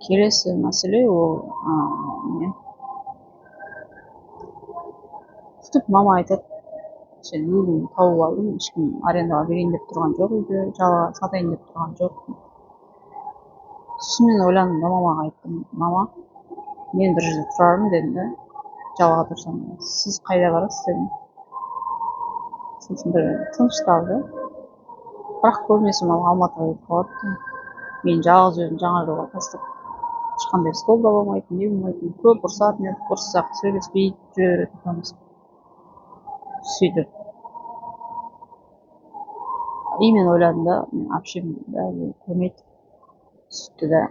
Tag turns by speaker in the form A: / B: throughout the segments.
A: келесі мәселе ол не сөйтіп мама айтады, сен өзің тауып алдың, ешкім арендаға берейін деп тұрған жоқ, үйді жалға сатайын деп тұрған жоқ. сосын мен ойландым да мамаға айттым, мама, мен бір жерде тұрармын дедім да, жалға тұрсам. Сіз қайда барасыз дедім. сосын бір тынышталды. бірақ көбінесе маған алматыға кетіп қалады. мен жалғыз өзім жаңа жылға тастап ешқандай стол да болмайтын, не болмайтын, көп ұрысатын едік, ұрыссақ сөйлеспей жүре беретінбіз. сөйтіп и мен ойладым да, әпшем бәрібір көрмейді, сөйтті да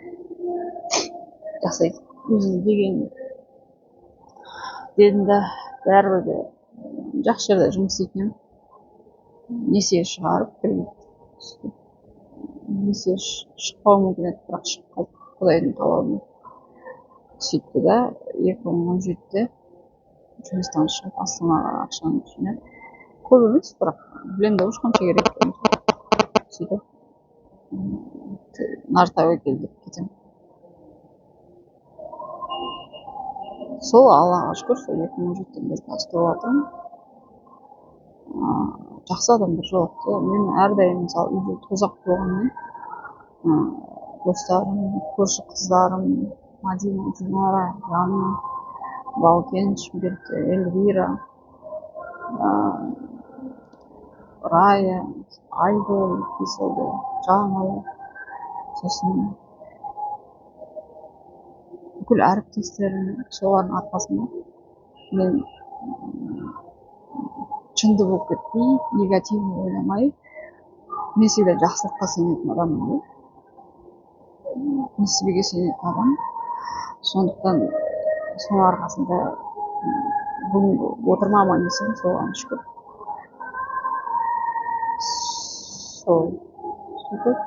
A: жасайды өзі деген дедім да, бәрібір де жақсы жерде жұмыс істейтін едім, несие шығарып кредит, несие шықпауы мүмкін еді, бірақ шығып қалды құдайдың қалауымен. сөйтті да 2017-те жұмыстан шығып астанаға ақшаны жинап, көп емес, бірақ білемін да қанша керек екенін. сөйтіп нартәуекел деп кетемін. сол аллаға шүкір, сол 2017-тен бері қазір тұрып жатырмын. жақсы адамдар жолықты. мен әрдайым мысалы үйде тозақ болғанмен достарым, көрші қыздарым, Мадина, Динара, Жанна, Балкен, Шымкентте Эльвира, Рая, Айгүл, Кесілді, Жаңыл, сосын бүкіл әріптестерім, солардың арқасында мен жынды болып кетпей, негативный ойламай, мен всегда жақсылыққа сенетін адаммын. несібеге сенетін адам. сондықтан соның арқасында бүгінгі отырма аман есен, соған шүкір. сол сөйтіп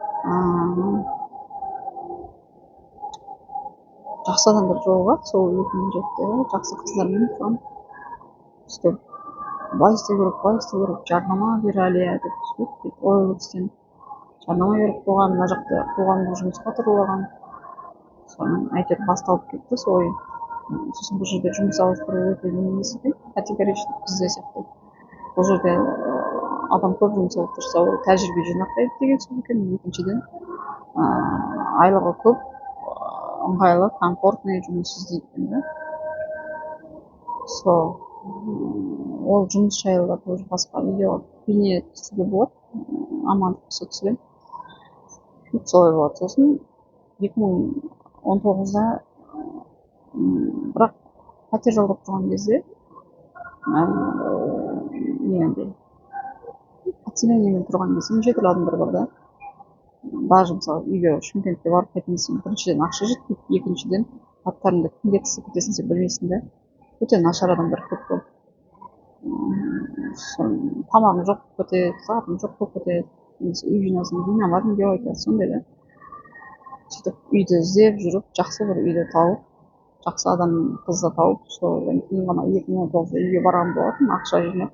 A: жақсы адамдар жолығады. сол 2017-те жақсы қыздармен тұрам. сөйтіп былай істеу керек, жарнама бер әлия деп сөйтіп ой өрістен жарнама беріп қойған, мына жақта қоғамдық жұмысқа тұрылған. соның әйтеуір басталып кетті сол ой. сосын бұл жерде жұмыс ауыстыру өте емес екен, категорично бізде сияқты. бұл жерде адам көп жұмыс алып тұрса, ол тәжірибе жинақтайды деген сөз екен. екіншіден айлығы көп, ыңғайлы, комфортный жұмыс іздейді да. сол ол жұмыс жайлы да тоже басқа видео бейне түсуге болады, амандық болса түсіремін. солай болады. сосын 2019-да бірақ пәтер жалдап тұрған кезде негендей отселениемен тұрған кезде неше түрлі адамдар бар да. даже мысалы үйге Шымкентке барып қайтесің, біріншіден ақша жетпейді, екіншіден аттарыңды кімге тісіп кетесің сен білмейсің да. өте нашар адамдар көп қой. тамағың жоқ болып кетеді, затың жоқ болып кетеді, немесе үй жинасың, жинамадым деп айтады, сондай да. сөйтіп үйді іздеп жүріп, жақсы бір үйді тауып, жақсы адам қызды тауып, содан кейін ғана 2019-да үйге барған болатын, ақша жинап.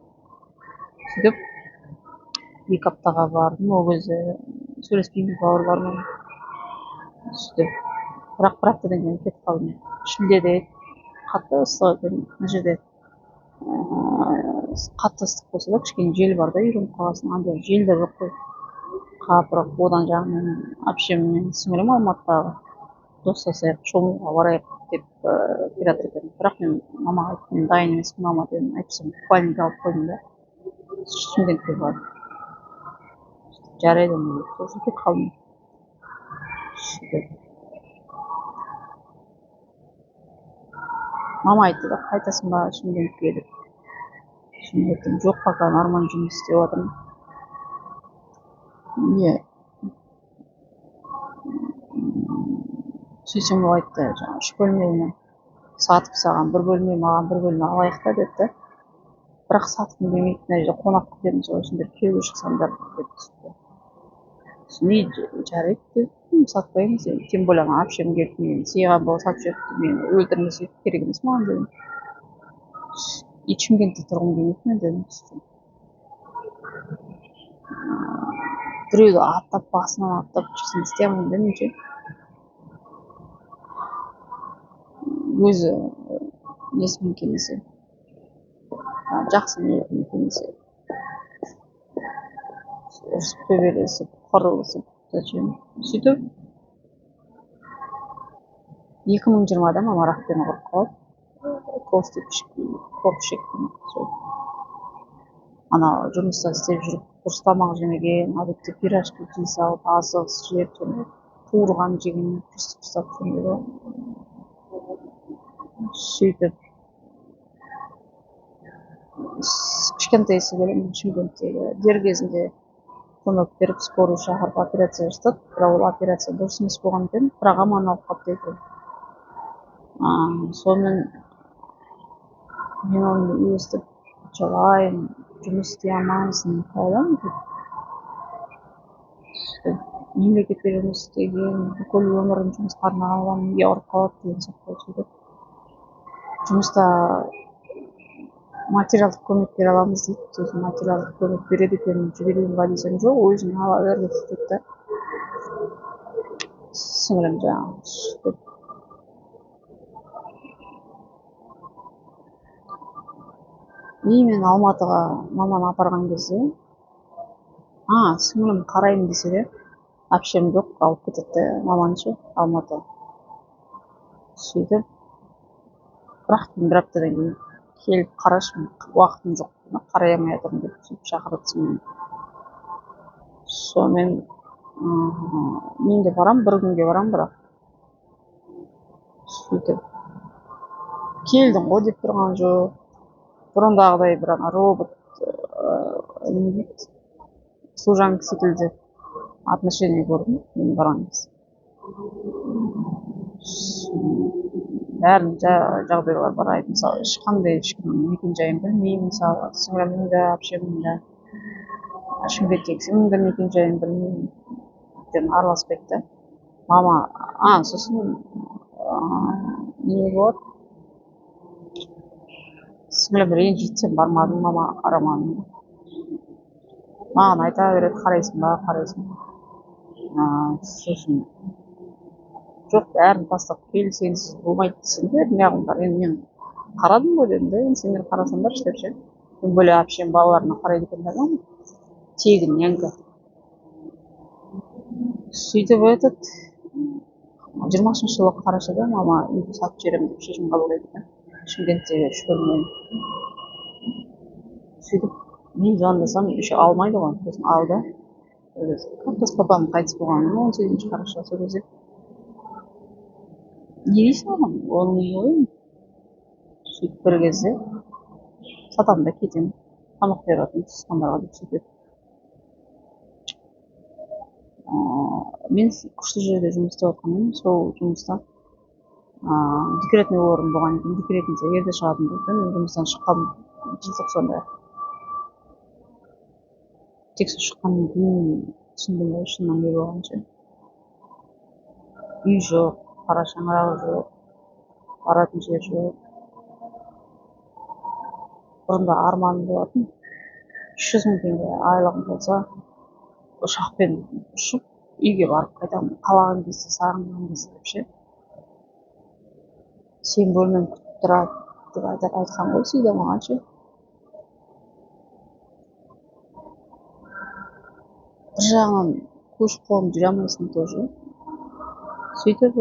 A: сөйтіп 2 аптаға бардым, ол кезде сөйлеспейміз бауырлармен. сөйтіп бірақ бір аптадан кейін кетіп қалдым. шілдеде қатты ыстық екен, мына жерде қатты ыстық болса да кішкене жел бар да, үйреніп қаласың. андай жел де жоқ қой. қапырық. одан жағынан әпшем мен сіңілім Алматыдағы достасайық, шомылуға барайық деп келе жатыр екен. бірақ мен мамаға айттым, мен дайын емеспін мама дедім. айтпасам купальник алып қойдым да Шымкентке барып. жарайды деп сосын кетіп қалдым. мама айтты да, қайтасың ба Шымкентке деп. мен айттым, жоқ, пока нормально жұмыс істеп жатырмын. не сөйтсем ол айтты, жаңағы 3 бөлмені сатып саған 1 бөлме, маған 1 бөлме алайық та деді. бірақ сатқым келмейді, мына жерде қонақ күтемін, сол сендер күйеуге шықсаңдар деп түсті. жарайды дедім, сатпаймыз, тем более ана әпшем келіп мені сыйған болып сатып жіберіпті, мені өлтірмесе керек емес маған дедім. и Шымкентте тұрғым келмейді мен дедім. біреуді аттап басынан аттап істей алмаймын да мен ше. өзі несімен келмесе, жақсы ниетімен келмесе, ұрысып төбелесіп қырылысып зачем. Сөйтіп 2020-да мама ракпен ауырып қалады. Кофе шеккен. Ана жұмыста істеп жүріп дұрыс тамақ жемеген, әдетте пирожки жей салып асығыс жеп, туырған жеген приступ ұстап сондай. Сөйтіп кішкентай себебім Шымкенттегі дер кезінде көмек беріп скорый шақырып операция жасады, бірақ ол операция дұрыс емес болған екен, бірақ аман алып қалыпты екен. Сонымен мен оны естіп жылаймын, жұмыс істей алмайсың, қалай деп. Мемлекетте жұмыс істеген, бүкіл өмірін жұмысқа арнаған адам неге ауырып қалады деген сияқты. Сөйтіп жұмыста материалдық көмек бере аламыз дейді. Сосын материалдық көмек береді екен, жіберуге десем жоқ, өзің ала бер деп сөйтті. Сіңілім жаңағы сөйтіп мен Алматыға маманы апарған кезде сіңілім қараймын десе де әпшем жоқ, алып кетеді маманы ше Алматы. Сөйтіп бір аптадан кейін келіп қарашы, уақытым жоқ, қарай алмай жатырмын деп сөйтіп шақырды сіңілім. Сонымен мен де барам, бір күнге барам, бірақ сөйтіп келдің ғой деп тұрған жоқ. Бұрындағыдай бір ана робот служанка секілді отношение көрдім мен барған кезде. Бәрін жағдайлар бар. Мысалы ешкімнің мекен-жайын білмеймін, мысалы сіңілімнің де әпшемнің де Шымкенттегісінің де мекен-жайын білмеймін, араласпайды. Мама сосын не болады, сіңілім ренжитсем бармадым, мамаға қарамадым. Маған айта береді, қарайсың ба. Сосын жоқ, бәрін тастап кел, сенсіз болмайды десем де, неғылым бар. Енді мен қарадым ғой дедім да, енді сендер қарасаңдаршы деп ше. Тем более әпшем балаларына қарайды екен да, тегін нянька. Сөйтіп 20-шы жылы қарашада мама үйді сатып жіберемін деп шешім қабылдайды екен. Шымкенттегі 3 бөлмелі. Сөйтіп мен звондасам, еще алмайды ғой. Сосын алды. Как раз папам қайтыс болған 18-ші қараша сол кезде. Не дейсің оған? Оның не ойын? Сөйтіп бір кезде сатамын да кетемін. Тамақ беретін туысқандарға деп сөйтеді. Мен күшті жерде жұмыс істеп жатқанмын, сол жұмыста декретный орын болған екен, декретница ерте шығатын болды. Мен жұмыстан шыққам желтоқсанда. Тек шыққаннан кейін түсіндім ғой шынымен не болғанша. Үй жоқ, қара шаңырағы жоқ, баратын жер жоқ. Бұрында арманым болатын, 300 мың теңге айлығым болса, ұшақпен ұшып, үйге барып қайтамын, қалаған кезде, сағынған кезде деп ше. Сен бөлмем күтіп тұрады деп айтқан ғой всегда маған ше. Бір жағынан көшіп қолым жүре алмайсың тоже. Сөйтіп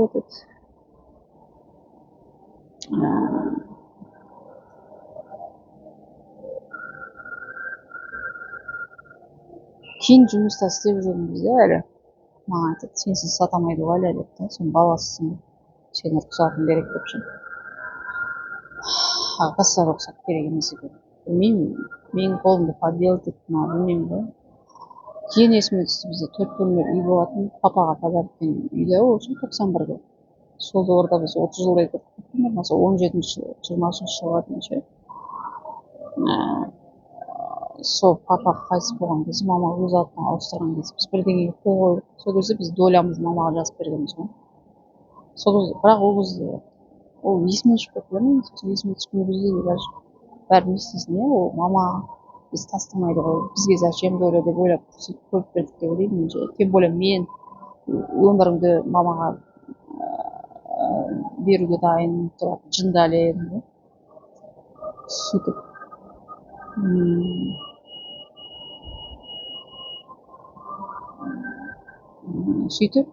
A: кейін жұмыста істеп жүрген кезде әлі маған айтады, сенсіз сатамайды ғой әлі деп та, сен баласысың, сен рұқсатың керек деп ше. Қасса рұқсат керек емес екен. Менің қолымды подделать етті ма білмеймін ғой. Кейін есіме түсті, бізде 4 бөлмелі үй болатын, папаға подарок еткен үйде ол үшін 91-де. Сол орда біз 30 жылдай тұрдық, мысалы 17-ші, 20-ші жылға дейін ше. Сол папа қайтыс болған кезде, мама өз атына ауыстырған кезде біз бірдеңеге қол қойдық. Сол кезде біз долямызды мамаға жазып бергенбіз ғой. Сол кезде, бірақ ол кезде ол есімнен шығып кетті, сосын есіме түскен кезде даже бәрін естисің, ол мама біз тастамайды ғой, бізге зачем доля деп ойлап сөйтіп қойып бердік деп ойлаймын менше. Тем более мен өмірімді мамаға берүүгө дайын турат жында эле едим да. Сөйтүп сөйтүп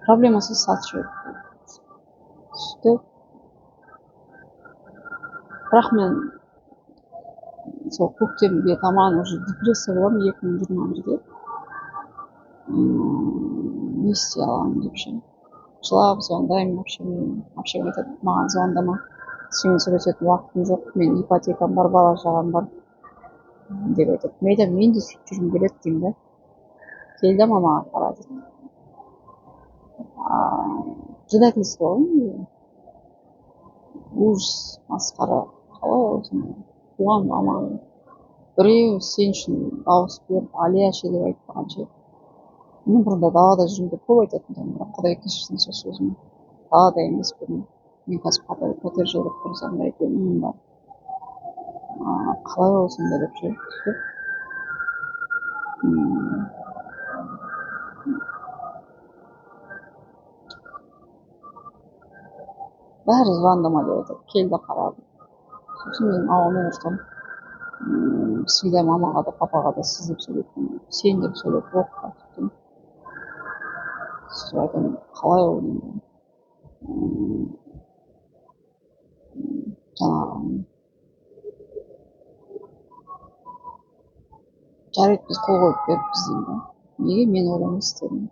A: проблемасыз сатышып сөйтүп бирок мен сол көктемге таман уже депрессия болом 2020-жылы не істей аламын депчи жылап звондайм, вообще айтат мага звондама, сенімен сөйлесетін уақытым жоқ, мен ипотекам бар, бала шағам бар деп айтат. Мен айтамын, мен де сөйтіп жүргім келеді деймін да. Кел да мамаға қара дейді. Предательство ғой менде. Ужас, масқара. Қалай өзім туған мамаң біреу сен үшін дауыс беріп алияшы деп айтпағанша. Мен бұрында далада жүрмін деп көп айтатын тұғым, бірақ құдай кешірсін сол сөзімді. Далада емеспін. Мен қазір пәтер жалдап тұрсам да әйтеуір үйім бар. Қалай болсам да деп жүріп бәрі звондама деп айтады, кел де қара деп. Сосын мен ауылмен ұрсам, всегда мамаға да папаға да сіз деп сөйлейтін, сен деп сөйлеп оққа түптім. Сөйтіп айтамын, қалай ол деймін. Жаңағы жарайды біз қол қойып беріппіз деймін да. Неге мен олай істедім?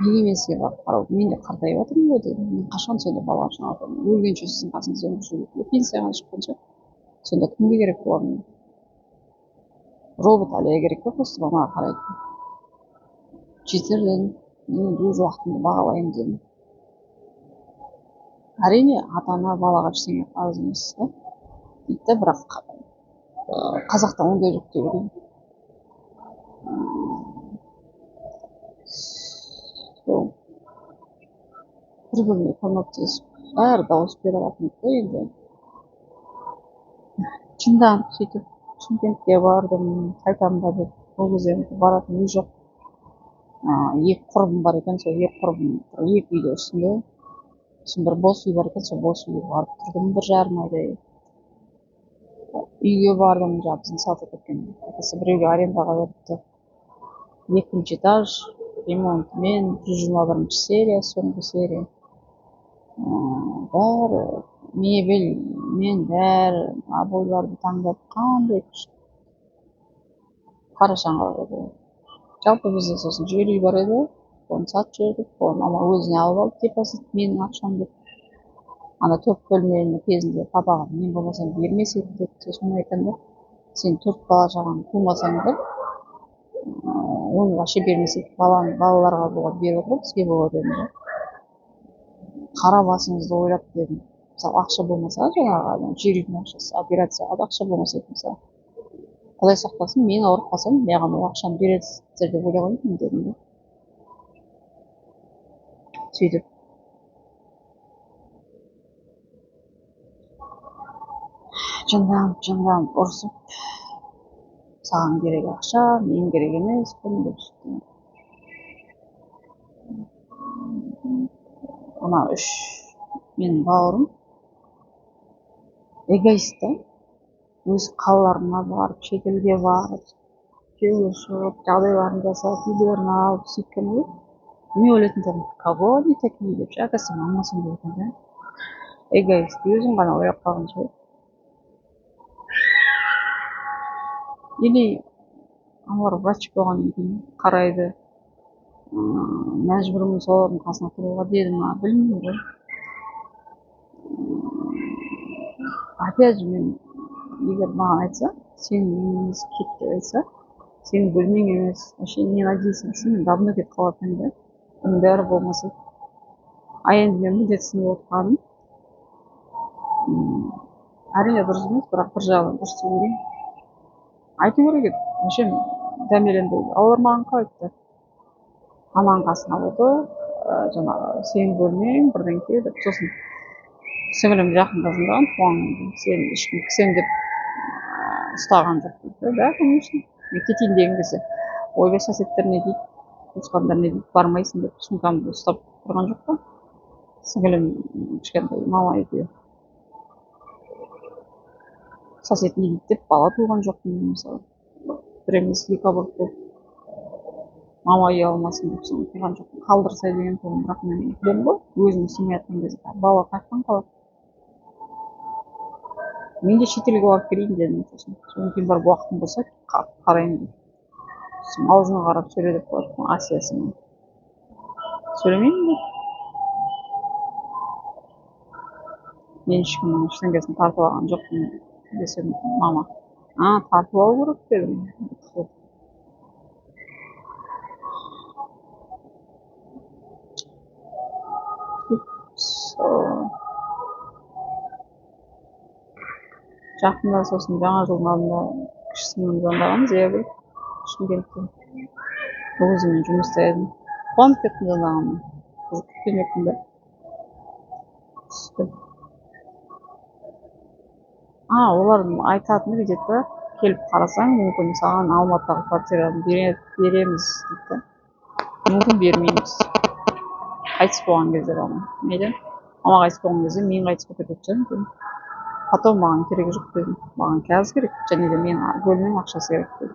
A: Неге мен сізге барып қарау? Мен де қартайып жатырмын ғой дедім. Мен қашан сонда бала үшін алатынмын? Өлгенше сіздің қасыңызда өмір сүріп, пенсияға шыққанша сонда кімге керек боламын? Робот Алия керек пе просто мамаға қарайды? Жетерден мен өз уақытымды бағалаймын дедім. Әрине, ата-ана балаға ештеңе қарыз емес та. Дейді да, бірақ қазақтан ондай жоқ деп ойлаймын. Бір-біріне көмектесіп, бәрі дауыс бере алатын да енді. Жынданып сөйтіп Шымкентке бардым, қайтамын ба деп. Ол кезде баратын үй жоқ. Екі құрбым бар екен, сол екі құрбым екі үйде үстінде. Сосын бір бос үй бар екен, сол бос үйге барып тұрдым 1,5 айдай. Үйге бардым, жаңағы біздің сатып кеткен әкесі біреуге арендаға беріпті. 2-ші этаж, ремонтымен, 121 серия, соңғы серия. Бәрі мебель мен бәрі обойларды таңдап қандай күшті. Қарашаңға еді. Жалпы бізде сосын жер үй бар еді, оны сатып жібердік, оны мама өзіне алып алды депозит, менің ақшам деп. Ана 4 бөлмелі кезінде папаға мен болмасам бермес еді деп, сосын айтамын да, сен 4 бала шағаң тумасаңдар, оны вообще бермес еді, балаларға болады беріп отыр, бізге болады дедім да. Қара басыңызды ойлап дедім. Мысалы, ақша болмаса, жаңағы жер үйдің ақшасы, операцияға да ақша болмаса еді мысалы. Құдай сақтасын, мен ауырып қалсам, маған ол ақшаны бересіздер деп ойлағанмын дедім да. Сөйтіп жынданып ұрысып, саған керек ақша, мен керек емес, деп сөйтіп. Ана 3 менің бауырым эгоист та. Өз қалаларына барып, шетелге барып, күйеуге шығып, жағдайларын жасап, үйлерін алып, сөйткен ғой. Мен ойлайтын тұғым, кого они такие деп, оказывается, мама сондай екен да. Эгоист, өзін ғана ойлап қалған шығар. Или олар врач болғаннан кейін қарайды, мәжбүрмін солардың қасына тұруға дедім ма, білмеймін ғой. Опять же, мен егер маған айтса, сен емес кет деп айтса, сенің бөлмең емес, вообще не надейся, мен давно кетіп қалатын да. Оның бәрі болмаса. Енді мен міндетсініп отырғаным. Әрине дұрыс емес, бірақ бір жағынан дұрыс деп ойлаймын. Айту керек еді, вообще дәмеленді. Олар маған қалайтты. Маманың қасына отыр, жаңағы сен бөлмең, бірден кел деп, сосын сіңілім жақын қазындаған, туған сен ешкім кісен деп ұстаған жоқ дейді. Да, конечно. Мен кетейін деген кезде ойбай соседтер не дейді, туысқандар не дейді бармайсың деп сумкамды ұстап тұрған жоқ па сіңілім кішкентай мама екеуі сосед не дейді деп бала туған жоқпын мен мысалы бір емес екі аборт болып мама ұялмасын деп соны қиған жоқпын қалдырса деген тұғым бірақ мен білемін ғой өзім істемей жатқан кезде бала қайтадан қалады мен де шетелге барып келейін дедім сосын кейін барып уақытым болса қараймын деп сосын аузына қарап сөйле деп қояды асиясымен сөйлемеймін деп мен ешкімнің ештеңесін тартып алған жоқпын десем мама тартып алу керек дедім жақында сосын жаңа жылдың алдында кіші сіңлімді звондағанбыз иә бір шымкенттен ол кезде мен жұмыста едім қуанып кеттім звондағанына уже күткен жоқпын да түсті олар айтатын бүйтеді да келіп қарасаң мүмкін саған алматыдағы квартираны береміз дейді да мүмкін бермейміз қайтыс болған кезде ғана мейлі мама қайтыс болған кезде мен қайтыс болып кететін шығармын потом маған керегі жоқ дедім маған қазір керек және де мен бөлменің ақшасы керек дедім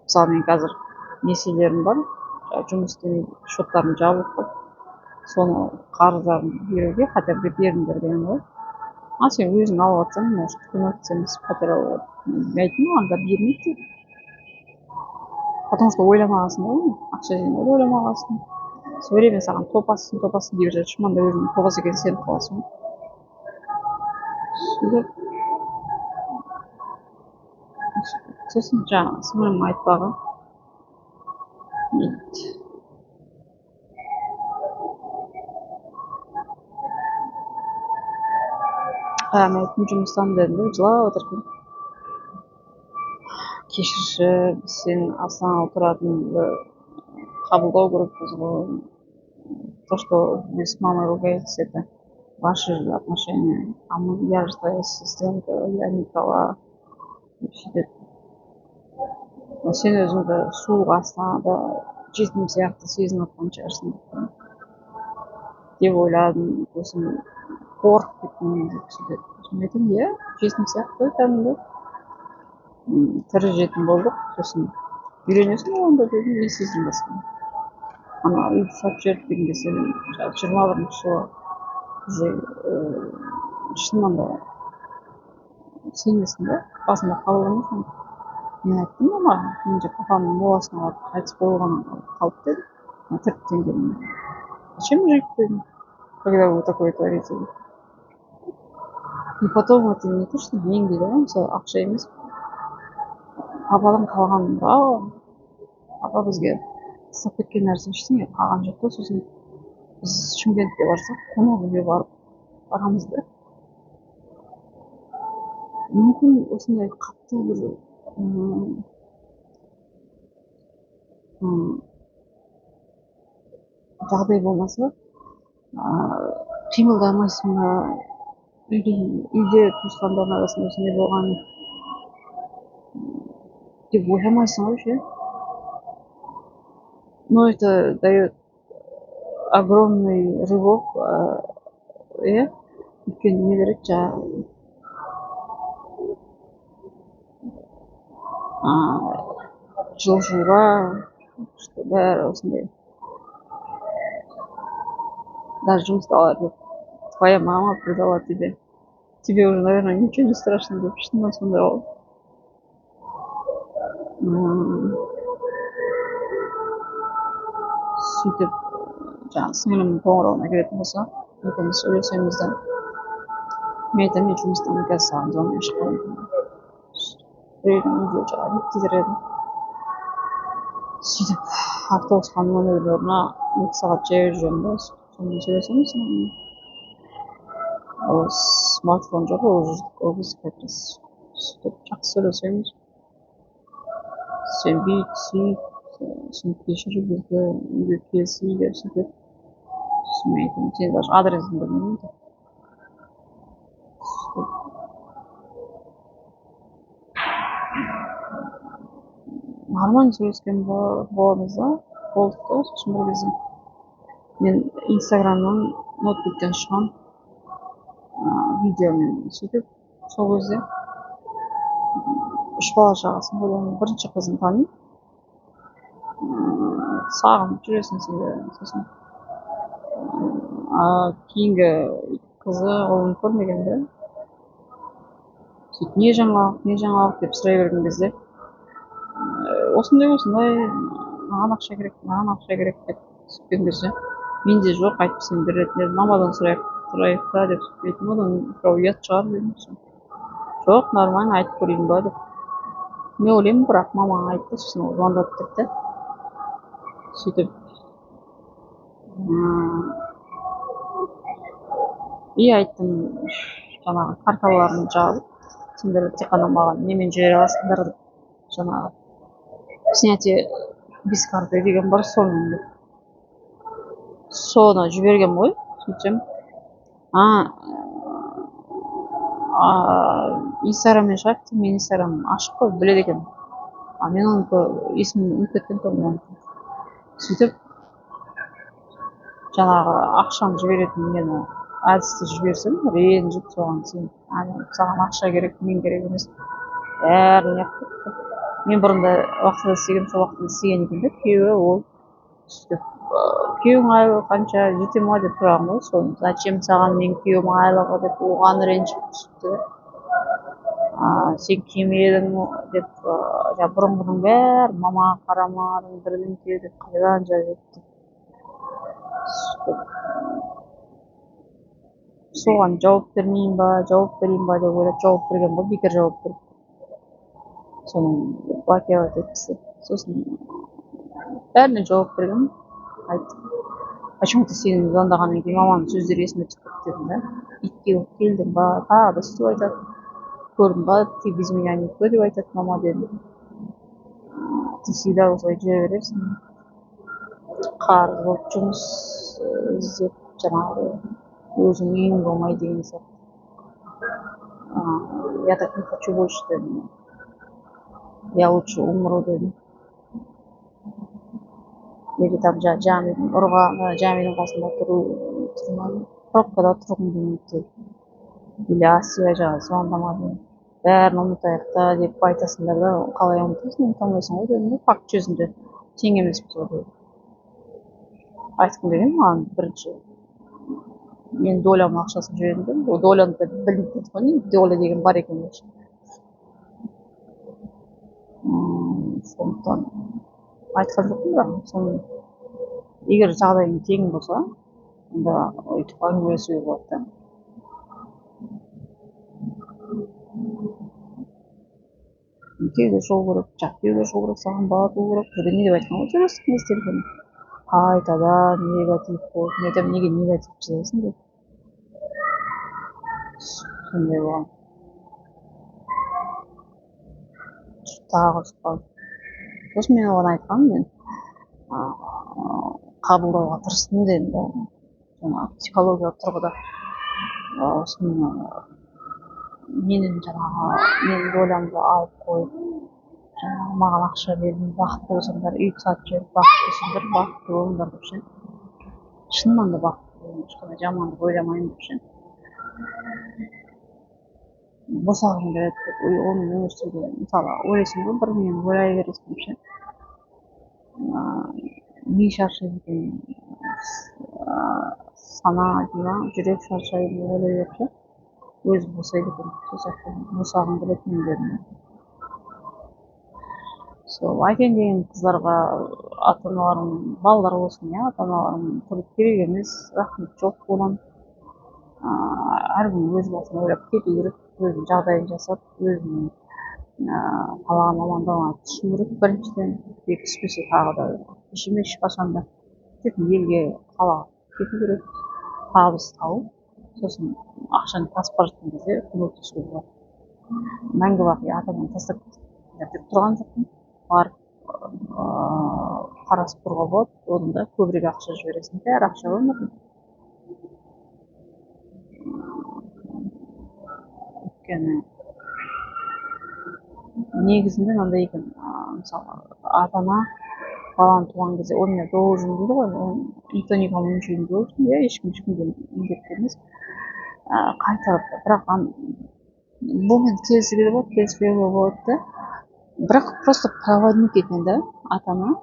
A: мысалы мен қазір несиелерім бар жұмыс істемейді счеттарым жабылып қалды соны қарыздарымды беруге хотя бы беріңдер деген ғой сен өзің алып жатсаң может көмектесеміз пәтер алуға мен айттым оған да бермейді деп потому что ойламағансың ғой ақша жинауды ойламағансың все время саған топассың деп жатыр шынында өзің топас екенін сеніп қаласың ғой сөйтіп сосын жаңағы сіңілім айтпаған мен айттым жұмыстамын дедім де жылап отыр екен кешірші біз сен астанада тұратыныңды қабылдау керекпіз ғой то что вы с мамой ругаетесь это ваши же отношения я же твоя сестренка я не права деп сөйтеді сен өзіңді суық астанада жетім сияқты сезініп жатқан шығарсың деп ойладым сосын қорқып кеттім деп сөйтеді сосын айтамын иә жетім сияқты кәдімгі тірі жетім болдық сосын үйленесің онда дедім не істейсің басқа ана үйді сатып жіберді деген кезде мен 21-ші жылы уже шынымен де сенесің да басында қабылдамайсың мен айттым маған мен же папамның моласына барып қайтыс болған қалды дедім тірліктен кейін зачем жить дедім когда вы такое творите и потом это не то что деньги да мысалы ақша емес пападан қалған мұра папа бізге тастап кеткен нәрсе ештеңе қалған жоқ та сосын біз шымкентке барсақ қонақ үйге барамыз да мүмкін осындай қатты бір жағдай болмаса қимылдамайсың ба үйде туысқандардың арасында осындай болған деп ойламайсың ғой ше но это дает огромный рывок иә өйткені не береді жаңағы жылжуға что бәрі осындай даже жұмыстағылар деп твоя мама предала тебя тебе уже наверное ничего не страшно деп шынымен сондай ғой сөйтіп жаңағы сіңілімнің қоңырауына келетін болса екеуміз сөйлесеміз да мен айтамын мен жұмыстамын қазір саған звонмай шықпаймын біреудің үйде жаңағы репетитор едім сөйтіп автобусқа номердің орнына 2 сағат жаяу жүремін да сонымен сөйлесеміз ол смартфон жоқ ол кезде как раз сөйтіп жақсы сөйлесеміз сен бүйт сүйт сен кешір бізді үйге келсін деп сөйтіп сосын мен айтамын сен даже адресін білмеймін деп нормально сөйлескен боламыз да болдық та сосын бір кезде мен инстаграмнан ноутбуктен шығам видеомен сөйтіп сол кезде үш бала шағасын ойлаймын, бірінші қызын танимын, сағынып жүресің сені. Сосын кейінгі қызы оны көрмеген да, сөйтіп не жаңалық деп сұрай берген кезде осындай маған ақша керек деп сөйткен кезде менде жоқ, айтып сен беретін едім, мамадан тұрайық та деп сөйтпейтін, одан ұят шығар дедім. Жоқ, нормально, айтып көрейін ба деп. Мен ойлаймын, бірақ мамаға айтты, сосын ол звондады депті. Сөйтіп айттым, жаңағы карталарын жабып, сендер тек қана маған немен жібере аласыңдар деп, жаңағы снятие без карты деген бар, сонымен деп. Соны жіберген ғой. Сөйтсем инстаграммен шығады, мен инстаграм ашық қой, біледі екен. Мен оны есімін ұмытып кеткен тұғым. Сөйтіп жаңағы ақшаны жіберетін нені әдісті жіберсем, ренжіп соған, саған ақша керек, мен керек емес, бәрін неғып кетті. Мен бұрында уақытында істеген, сол уақытында істеген екен де, күйеуі ол сөйтіп күйеуің айлығы қанша, жете ма деп сұраған ғой. Соны зачем саған мен күйеуім айлығы деп, оған ренжіп түсіпті. Сен кемедің деп, бұрынғының бәрі мамаға қарамадың, бірден кел деп қайдан жазыпты. Соған жауап берейін ба деп ойлап жауап берген ғой, бекер жауап беріп. Соны блокировать етіпті. Сосын бәріне жауап берген, айттым. Почему-то сені звондағаннан кейін маманың сөздері есіме түсіп кетті дедім да. Итке болып келдің ба, тағы да сөйтіп айтады. Көрдің ба, ты без меня никто деп айтады мама дедім. Ты всегда осылай жүре бересің. Қарыз болып жұмыс іздеп, жаңағы өзің үйің болмай деген сияқты. Я так не хочу больше дедім. Я лучше умру дедім. Неге там Жамидің қасында тұрмадым, пробкада тұрғым келмейді дедім. Или Асия жаңағы звондамадым, бәрін ұмытайық та деп айтасыңдар да, қалай ұмытасың, ұмыта алмайсың ғой дедім. Факт жүзінде тең емеспіз ғой дедім. Айтқым келген маған бірінші мен долямның ақшасын жібердім, ол доляны да білмейтін ғой, доля деген бар екен деп. Сондықтан айтқан жоқпын, бірақ соны егер жағдайың тең болса, онда өйтіп әңгімелесуге болады да. Күйеуге шығу керек, саған бала туу керек, бірдеңе деп айтқан ғой, жарастық емес телефон. Қайтадан негатив болды. Мен айтамын, неге негатив жазасың деп. Сондай болған. Тағы ұсталды. Сосын мен оған айтқанмын, мен қабылдауға тырыстым дедім да. Жаңағы психологиялық тұрғыда менің долямды алып қойып, маған ақша бердің, бақытты болсаңдар, үй сатып жіберіп, бақытты болсаңдар, бақытты болыңдар деп ше. Шынымен де бақытты болдым, ешқандай жамандық ойламаймын деп ше. Босағым келеді деп, оның өмір сүрген, мысалы ойлайсың ғой, бірдеңені ойлай бересің деп ше. Ми шаршайды екен, сана дейма, жүрек шаршайды деп ойлай беріп ше. Өзі босайды екен, сол сияқты босағым келеді мен дедім. Сол айтайын деген қыздарға, ата-аналарың, балалар болсын, ата-аналарың тұрып керек емес, рахмет жоқ одан. Әркім өз басын ойлап кету керек, өзінің жағдайын жасап, өзінің қалаған мамандығына түсу керек біріншіден, түспесе тағы да ешқашан да тек елге қалаға кету керек, табыс тауып, сосын ақшаны тасып бара жатқан кезде көмектесуге болады. Мәңгі бақи ата-ананы тастап кетіп тұрған жоқпын. Барып қарасып тұруға болады, одан да көбірек ақша жібересің, бәрі ақша өмірде. Өйткені негізінде мынандай екен, мысалы ата-ана баланы туған кезде он я должен дейді ғой, никто никому ничего не должен. Иә, ешкімге міндетті емес. Қайтарып, бірақ бұл мен келісуге де болады, келіспеуге болады да. Бірақ просто проводник екен да, ата-ана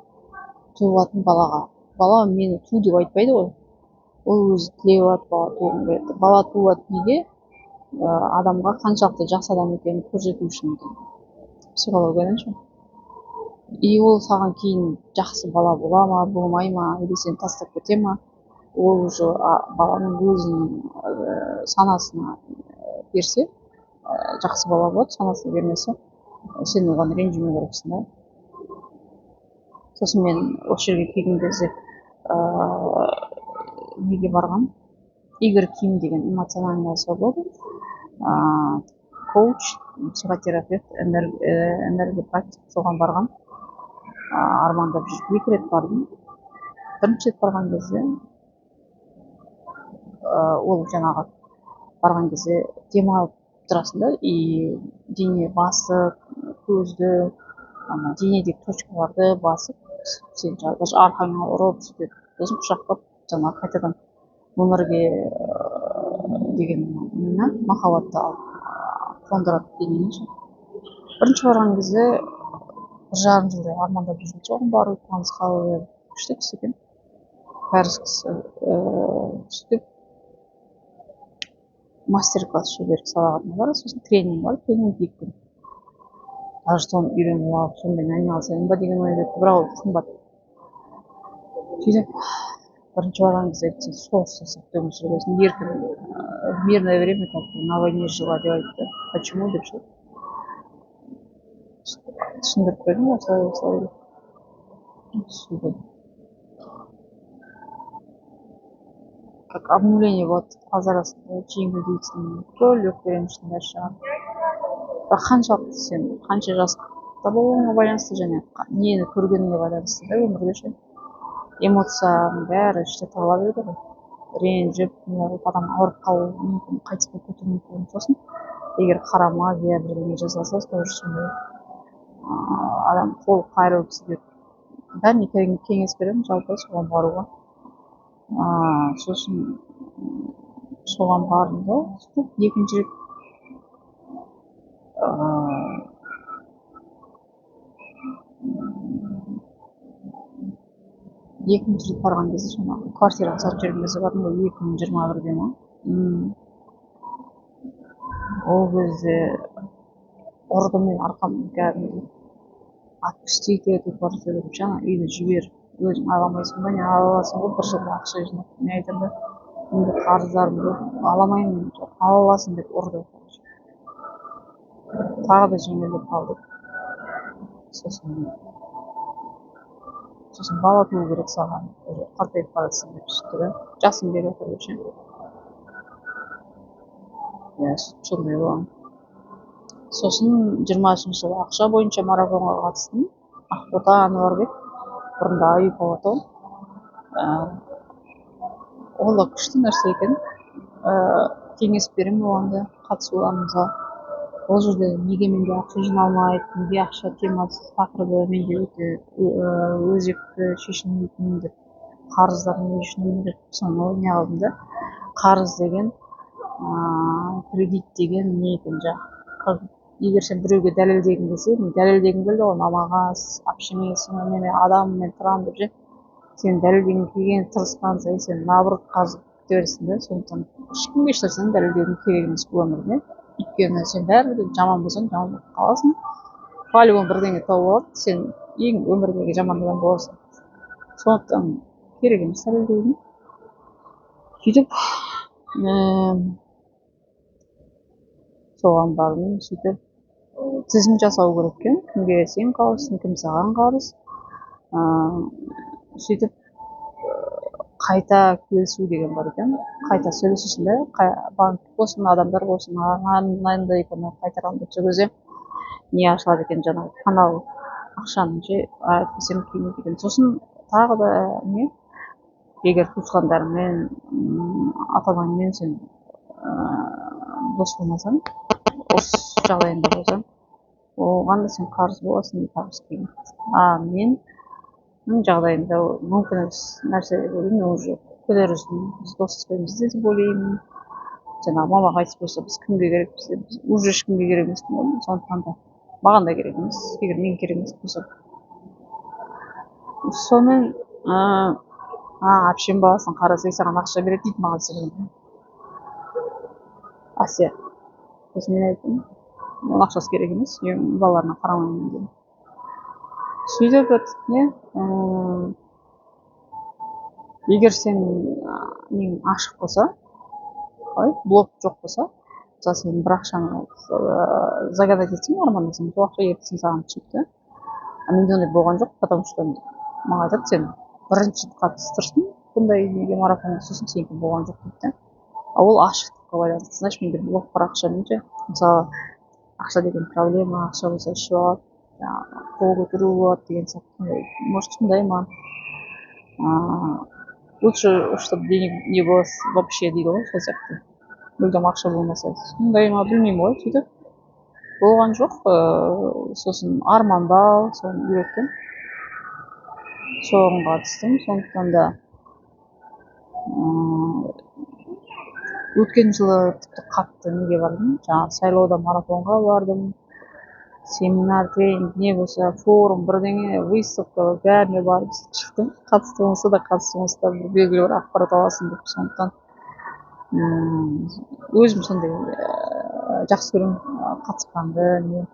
A: туылатын балаға. Бала мені ту деп айтпайды ғой. Ол өзі тілеп алады бала туғым келеді. Бала туады неге? Адамға қаншалықты жақсы адам екенін көрсету үшін екен. Психологиядан ше. И ол саған кейін жақсы бала бола ма, болмай ма, или сені тастап кете ма, ол уже баланың өзінің санасына берсе, жақсы бала болады, санасына бермесе, сен оған ренжімеу керексің да. Сосын мен осы жерге келген кезде неге барған? Игорь Ким деген эмоциональная свобода, коуч, психотерапевт, энергопрактик, соған барған. Армандап жүріп 2 рет бардым. Бірінші рет барған кезде ол жаңағы барған кезде демалып тұрасың да, и дене басып, көзді, денедегі точкаларды басып, сен даже арқаңа ұрып сөйтіп, сосын құшақтап, жаңағы қайтадан өмірге деген махаббатты қондырады деген ше. Бірінші барған кезде 1,5 жылдай армандап жүрген соған бару, таныс қалу күшті кісі екен. Кәріс кісі сөйтіп мастер-класс шеберлік сабағына бар, сосын тренинг бар, тренинг 2 күн. Даже соны үйреніп алып, сонымен айналысайын ба деген ой кетті, бірақ ол қымбат. Сөйтіп бірінші барған кезде соғыс жасап өмір сүресің, еркін, в мирное время как на войне жила деп айтты. Почему деп ше. Түсіндіріп бердім, осылай сөйтіп. Как обнуление болады, азарасында жеңілдейсің, көлік беремісің бәрі шығады. Бірақ қаншалықты сен, қанша жаста болуыңа байланысты және нені көргеніңе байланысты да өмірде ше. Эмоцияның бәрі іште тығыла береді ғой. Ренжіп, адам ауырып қалуы мүмкін, қайтыс болып кетуі мүмкін. Сосын егер қарама я бірдеңе жасалса, тоже сондай адам қол қайырылып сөйтіп бәріне кеңес беремін, жалпы соған баруға. Сосын соған бардым да, сөйтіп екінші рет барған кезде жаңағы квартираға сатып жүрген кезде бардым ғой, 2021-де ма. Ол кезде ұрды мен арқамнан кәдімгідей отпустите эту квартиру деп жаңа үйді жібер, өзің аламайсың ба, не ала аласың ғой, 1 жылда ақша жинап. Мен айтамын да, менде қарыздарым көп, аламаймын, ала аласың деп ұрды. Тағы да жеңілдеп қалдық. Сосын бала туу керек саған, қартайып барасың деп сөйтті да, жасың келіп жатыр деп ше. Сондай болған. Сосын 20-ші жылы ақша бойынша марафонға қатыстым. Ақбота Ануарбек, бұрында Аюпалатон. Ол да күшті нәрсе екен. Кеңес беремін оған да, қатысуларыңызға. Ол жерде неге менде ақша жиналмайды, неге ақша темасы тақырыбы менде өте өзекті шешілмейтін деп, қарыздар неге шешілмейді деп, соны не алдым да. Қарыз деген, кредит деген не екен жаңағы. Егер сен біреуге дәлелдегің келсе, мен дәлелдегім келді ғой, мамаға, әпшеме, сіңліме, адаммен тұрамын деп ше. Сен дәлелдегің келген тырысқан сайын сен наоборот қарыз кете бересің да. Сондықтан ешкімге ешнәрсені дәлелдеудің керек емес бұл өмірде. Өйткені сен бәрібір жаман болсаң жаман болып қаласың. По-любому бірдеңе тауып алады, сен ең өмірдегі жаман адам боласың. Сондықтан керек емес дәлелдеудің. Сөйтіп соған бардым, сөйтіп тізім жасау керек екен, кімге сен қарызсың, кім саған қарыз. Сөйтіп қайта келісу деген бар екен, қайта сөйлесесің да, банк болсын, адамдар болсын, мынандай күні қайтарамын деп сол кезде не ашылады екен, жаңағы канал ақшаның ше, әйтпесем келмейді екен. Сосын тағы да не, егер туысқандарыңмен, ата-анаңмен сен дос болмасаң, осы жағдайында болсаң, оған да сен қарыз боласың деп табыс келген. Мен жағдайында мүмкін емес нәрсе деп ойлаймын. мен уже күдеріміздің біз дос іспейміз деп ойлаймын. жаңағы мама қайтыс болса біз кімге керекпіз деп, біз уже ешкімге керек емеспін ғой. сондықтан да маған да керек емес, егер мен керек емес болса. сонымен әпшем баласының қарасай саған ақша береді дейді маған сенен. Әсия. сосын мен айттым, оның ақшасы керек емес, мен балаларына қарамаймын дедім. сөйтіп не егер сен нең ашық болса, блок жоқ болса, мысалы сен бір ақшаны загадать етсең, армандасаң, сол ақша ертең саған түседі. менде ондай болған жоқ, потому что маған айтады, сен бірінші қатыстырсың бұндай неге марафонға, сосын сенікі болған жоқ дейді. ол ашықтыққа байланысты. значит менде блок бар ақша менде. мысалы ақша деген проблема, ақша болса ішіп алады, қол көтеру болады деген сияқты. может сондай ма, лучше чтобы денег не было вообще дейді ғой, сол сияқты. мүлдем ақша болмаса, сондай ма білмеймін ғой. сөйтіп болған жоқ. сосын армандау соны үйреткен, соған қатыстым. сондықтан да өткен жылы тіпті қатты неге бардым, жаңағы сайлауда марафонға бардым, семинар, тренинг, не болса форум, бірдеңе, выставка, бәріне барып шықтым. қатысты болса да белгілі бір ақпарат аласың деп. сондықтан өзім сондай жақсы көремін қатысқанды.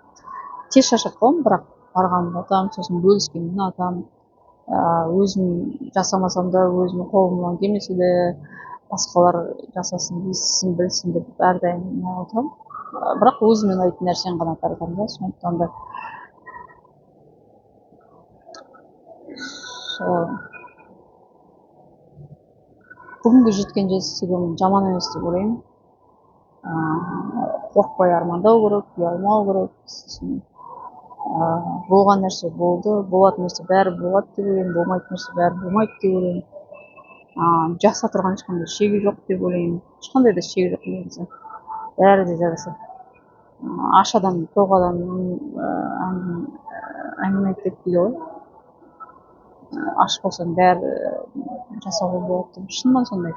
A: тез шаршап қаламын, бірақ барғанды ұнатамын, сосын бөліскенді ұнатамын. өзім жасамасам да, өзім қолымнан келмесе де басқалар жасасын, естісін, білсін деп әрдайым отырамын. бірақ өзіме ұнайтын нәрсені ғана тартамын да. сондықтан да бүгінгі жеткен жетістігім жаман емес деп ойлаймын. қорықпай армандау керек, ұялмау керек. болған нәрсе болды, болатын нәрсе бәрі болады деп ойлаймын, болмайтын нәрсе бәрі болмайды деп ойлаймын. жаса тұрған ешқандай шегі жоқ деп ойлаймын. ешқандай да шегі жоқ негізі, бәрі де жарасады. аш адам тоқ адам әңгіме айтып дейді ғой, аш болсаң бәрі жасауға болады деп. шынымен сондай.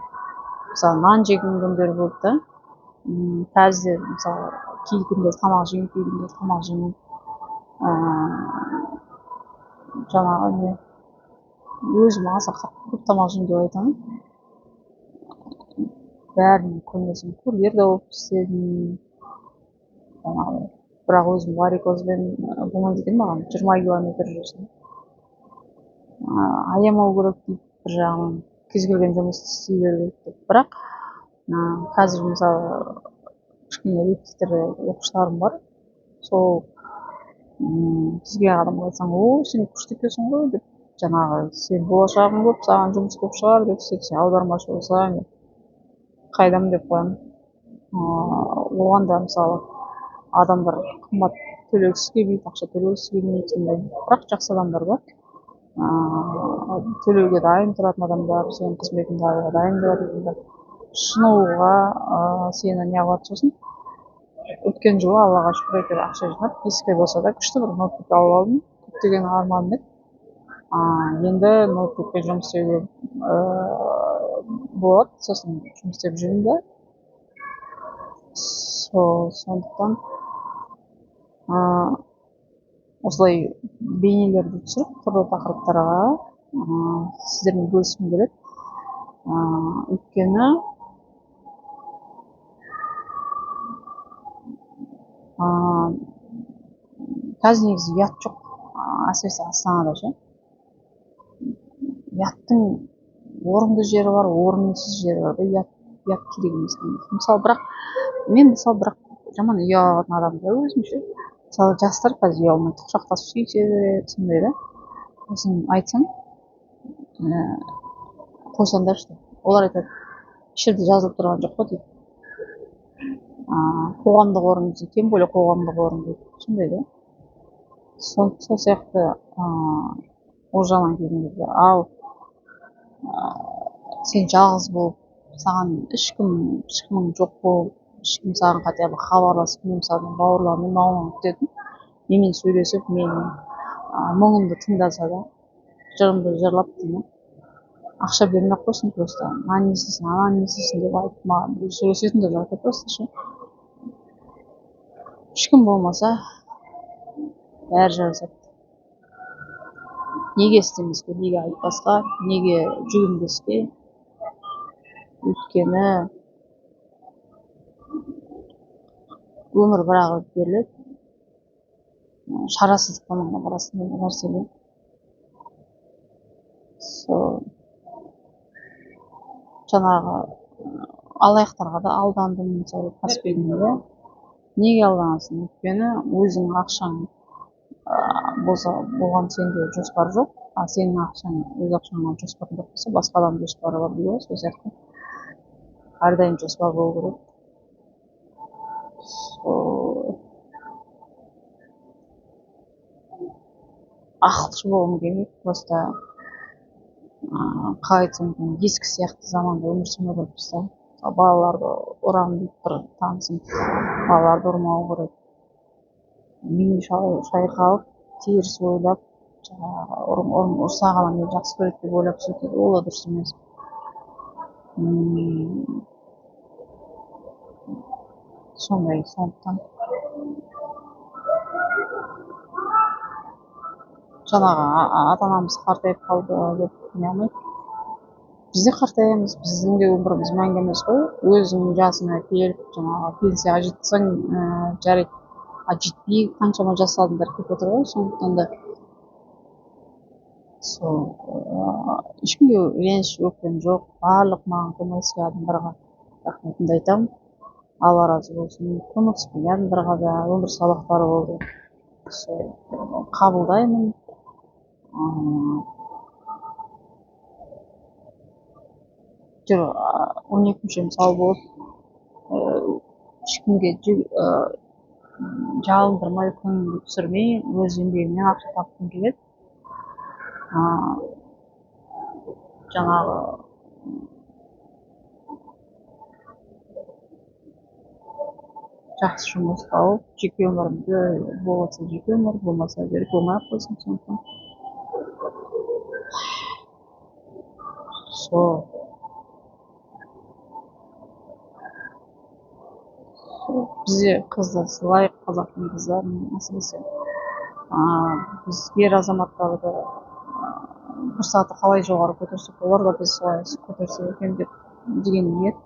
A: мысалы нан жеген күндер болды да, қазір мысалы кей күндер тамақ жеймін, кей күндер тамақ жемеймін. жаңағы не, өзім аса көп тамақ жеймін деп айтамын. бәріне көнесің, курьер да болып істедім. бірақ өзім варикозбен болмайды екен маған, 20 километр жүрсем. аямау керек дейді бір жағынан, кез келген жұмысты істей беру керек деп. бірақ қазір мысалы кішкене репетитор оқушыларым бар. сол бізге адамға айтсаң, сен күшті екенсің ғой деп, жаңағы сен болашағың көп, саған жұмыс көп шығар деп, сен аудармашы болсаң қайдам деп қоямын. оған да мысалы адамдар қымбат төлегісі келмейді, ақша төлегісі келмейді, сондай. бірақ жақсы адамдар бар, төлеуге дайын тұратын адамдар, сенің қызметіңді алуға дайын тұратын адамдар, шынығуға сені не қылады. сосын өткен жылы аллаға шүкір әйтеуір ақша жинап, есікке болса да күшті бір ноутбук алып алдым. көптеген арманым еді. енді ноутбукпен жұмыс істеуге болады. сосын жұмыс істеп жүрмін да. сондықтан осылай бейнелерді түсіріп, түрлі тақырыптарға сіздермен бөліскім келеді. өйткені қазір негізі ұят жоқ, әсіресе астанада ше. ұяттың орынды жері бар, орынсыз жері бар. ұят керек емес. мысалы бірақ жаман ұялатын адам да өзімше. мысалы жастар қазір ұялмайды, құшақтасып сүйісе береді, сондай да. сосын айтсаң, қойсаңдаршы деп, олар айтады, еш жерде жазылып тұрған жоқ қой дейді. қоғамдық орын, тем более қоғамдық орын дейді, сондай да. сол сияқты ол жағынан келген кезде, ал сен жалғыз болып, саған ешкімің жоқ болып, ешкім саған хотя бы хабарласып, мен мысалы бауырларыммен күтетін, менімен сөйлесіп, менің мұңымды тыңдаса да, жырымды жырлап деймін, ақша бермей ақ қойсын, просто мынаны не істейсің, ананы не істейсің деп айтып маған сөйлесетін де жатыр просто ше. Ешкім болмаса бәрі жарасады. Неге істемеске, неге айтпасқа, неге жүгінбеске? Өйткені өмір бір-ақ өтіп беріледі. Шарасыздықтан ғана барасың деген нәрсеге. Жаңағы алаяқтарға да алдандым, мысалы каспийде. Неге алданасың? Өйткені өзіңнің ақшаң болса, болған сенде жоспар жоқ, а сенің ақшаң, өз ақшаңа жоспар жоқ болса, басқа адамның жоспары бар дейді ғой, сол сияқты. Әрдайым жоспар болу керек. Ақылшы болғым келмейді, просто қалай айтсам екен, ескі сияқты заманда өмір сүрмеу керекпіз да. Балаларды ұрамын деп бір танысым, балаларды ұрмау керек. Миы шайқалып, теріс ойлап, жаңағы ұрсаған мені жақсы көреді деп ойлап сөйтеді, ол да дұрыс емес. Сондай, сондықтан жаңағы ата-анамыз қартайып қалды деп не алмайды. Біз де қартаямыз, біздің де өміріміз мәңгі емес қой. Өзіңнің жасыңа келіп, жаңағы пенсияға жетсең жарайды, а жетпей қаншама жас адамдар кетіп отыр ғой, сондықтан да ешкімге реніш өкпем жоқ. Барлық маған көмектескен адамдарға рахметімді айтамын. Алла разы болсын. Көмектеспеген адамдарға да өмір сабақтары болды. Қабылдаймын. 12-ші мысал болып, ешкімге жалындырмай, көңілді түсірмей, өз еңбегімнен ақша тапқым келеді. Жаңағы жақсы жұмыс тауып, жеке өмірімді болса жеке өмір, болмаса болмай ақ қойсын, сондықтан. Бізде қызды сыйлайық, қазақтың қыздарын әсіресе. Біз ер азаматтарды бір саты қалай жоғары көтерсек, олар да біз солай көтерсе екен деген ниет.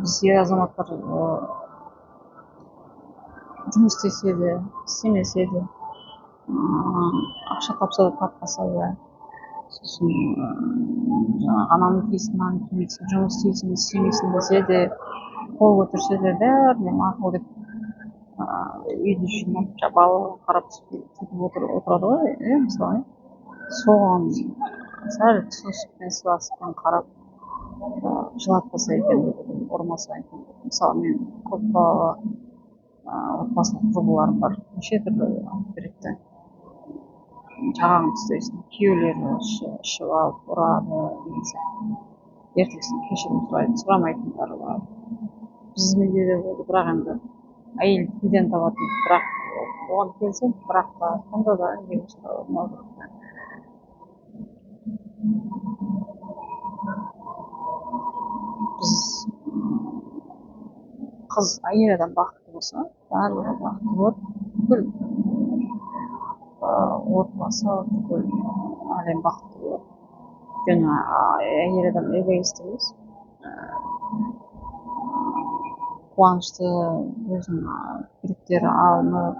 A: Біз ер азаматтар жұмыс істесе де, істемесе де, ақша тапса да таппаса да, сосын ананы киесің, мынаны кимейсің, жұмыс істейсің, істемейсің десе де, қол көтерсе де бәріне мақұл деп үйді жинап, балаларға қарап сөйтіп отырады ғой, мысалы. Соған сәл түсіністікпен, сыйластықпен қарап жылатпаса екен, ұрмаса екен. Мысалы, мен көпбалалы отбасылық құрбыларым бар, неше түрлі береді. Жағаңды ұстайсың, күйеулері ішіп алып ұрады деген сияқты. Ертесіне кешірім сұрамайтындары бар. Біздің де болды, бірақ енді әйел тілден табатын, бірақ оған келсем, бірақ та сонда да ұрмау керек. Біз қыз, әйел адам бақытты болса, барлығы бақытты болады, бүкіл отбасы, бүкіл әлем бақытты болады. Өйткені әйел адам эгоист емес, қуанышты, өзінің керектері алынып,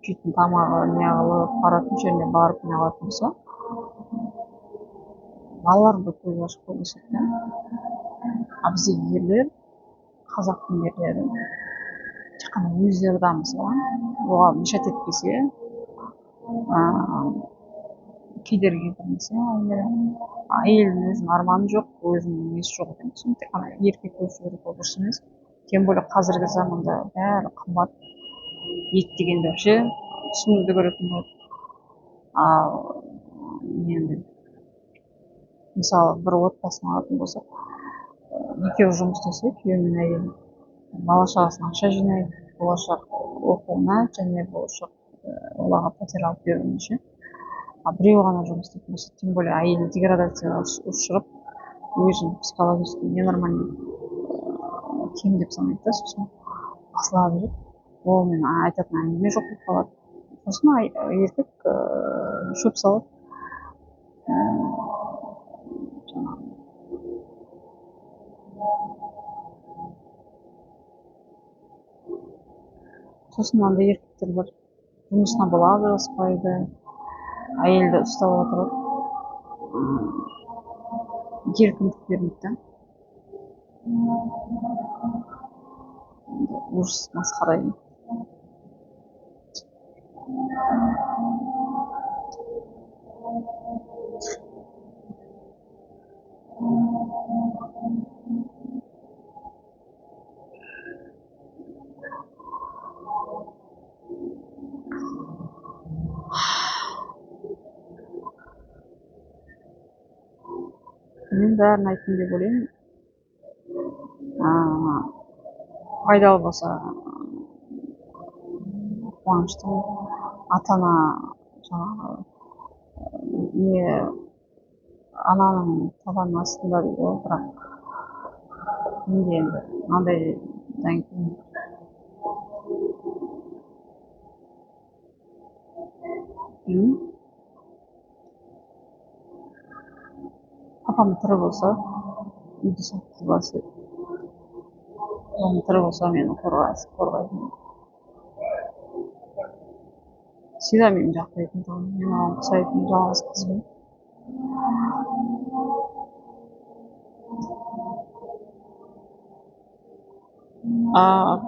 A: жейтін тамағы неғылып, баратын жеріне барып неғылатын болса, балаларын да көзі ашық көрсетеді. А бізде ерлер, қазақтың ерлері, тек қана өздері дамыса, оған мешать етпесе, кедергі келтірмесе, әйелдің өзінің арманы жоқ, өзінің несі жоқ екен, тек қана еркек көрсету керек, ол дұрыс емес. Тем более қазіргі заманда бәрі қымбат, ет дегенде вообще түсінуді көретін болады. Ал енді мысалы бір отбасын алатын болсақ, екеуі жұмыс істесе, күйеу мен әйел, бала шағасына ақша жинайды, болашақ оқуына және болашақ оларға пәтер алып беруіне ше. біреу ғана жұмыс істейтін болса, тем более әйел деградацияға ұшырап өзін психологически ненормальный кем деп санайды да, сосын басыла береді, ол мен айтатын әңгіме жоқ болып қалады. Сосын еркек шөп салады, жаңағы сосын андай еркектер бар, жұмысына бала ажыраспайды, әйелді ұстап отырып еркіндік бермейді да. Ужас, масқара. Мен бәрін айттым деп ойлаймын. Пайдалы болса қуаныштымын. Ата-ана жаңағы не ананың табанының астында дейді ғой, бірақ менде енді мынандайдан кейін папам тірі болса үйді сатқызбас еді. Папам тірі болса мені қорғайтын. Всегда мені жақтайтын тұғын, мен оған ұқсайтын жалғыз қызбын.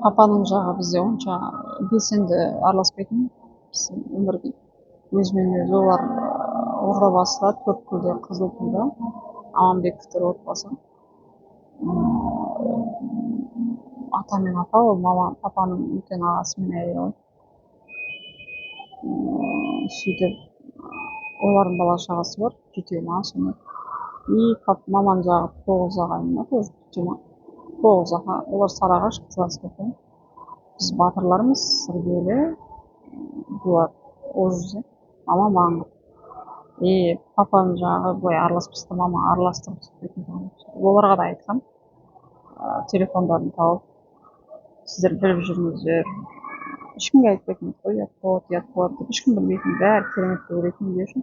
A: Папаның жағы бізде онша белсенді араласпайтын, өмірге өзімен өзі. Олар ордабасыда, Төрткүлде, Қызылтұлда, Аманбековтер отбасы. Ата мен апа, ол папаның үлкен ағасы мен әйелі ғой. Сөйтіп олардың бала шағасы бар, 7 ма соны. И маманың жағы 9 ағайын ма, тоже 7 ма, 9 аға. Олар Сарыағаш, Қызыласпеті. Біз батырлармыз, Сырбелі, Дулат, Ожүзе, мама Маңғыт. И папаның жағы былай араласпасты, мама араластырып сөйтетін тұғын. Оларға да айтқам, телефондарын тауып, сіздер біліп жүріңіздер, ешкімге айтпайтын қой, ұят болады деп, ешкім білмейтін, бәрі керемет көретін де үшін.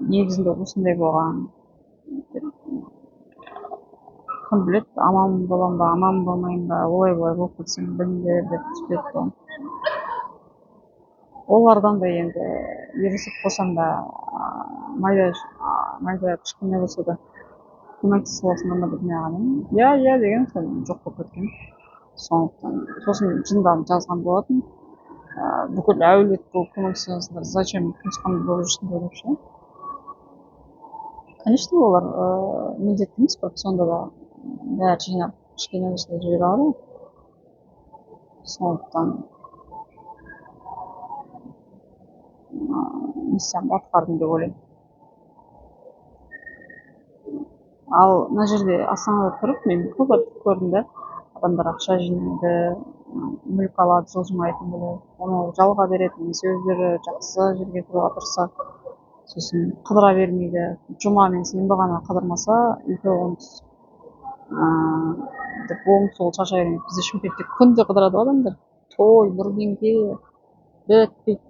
A: Негізінде осындай болған. Кім біледі, аман болам ба, аман болмайын ба, олай болып кетсем біліңдер деп сөйтіп тұғын. Олардан да енді ерісіп қосам да, майда кішкене болса да көмектесіп аласың ба деп маған. Иә деген соң жоқ болып кеткен. Сосын жындан жазған болатын. Бүкіл әулет болып көмектесіңіздер, зачем туысқан болып жүрсіңдер деп ше. Конечно, олар міндетті емес, бірақ сонда да бәрі жинап кішкене болса да жібере алады. Сондықтан миссиямды атқардым деп ойлаймын. Ал мына жерде Астанада тұрып мен көп көрдім да, адамдар ақша жинайды, мүлік алады, жылжымайтын біледі, оны жалға береді, немесе өздері жақсы жерге тұруға тырысса, сосын қыдыра бермейді. Жұма мен сенбі ғана қыдырмаса, үйде оңтүстік деп оң сол шаша бермейді. Бізде Шымкентте күнде қыдырады адамдар, той, бірдеңке бітпейді.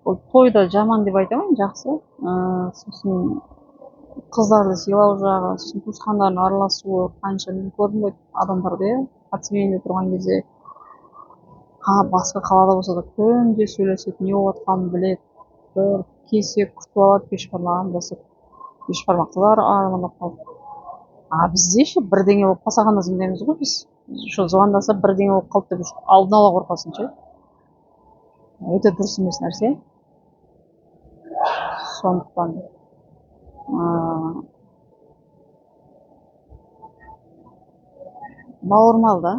A: Ол тойда жаман деп айтамын, жақсы. Сосын қыздарды сыйлау жағы, сосын туысқандардың араласуы, қанша мен көрдім ғой адамдарды, пациентте тұрған кезде басқа қалада болса да күнде сөйлеседі, не болып жатқанын біледі, бір кесек күтіп алады, бешбармағын басып, бешбармақтылар армандап қалды. Бізде ше бірдеңе болып қалса ғана звондаймыз ғой біз. Звондаса бірдеңе болып қалды деп алдын ала қорқасың ше. Өте дұрыс емес нәрсе. Сондықтан бауырмал да.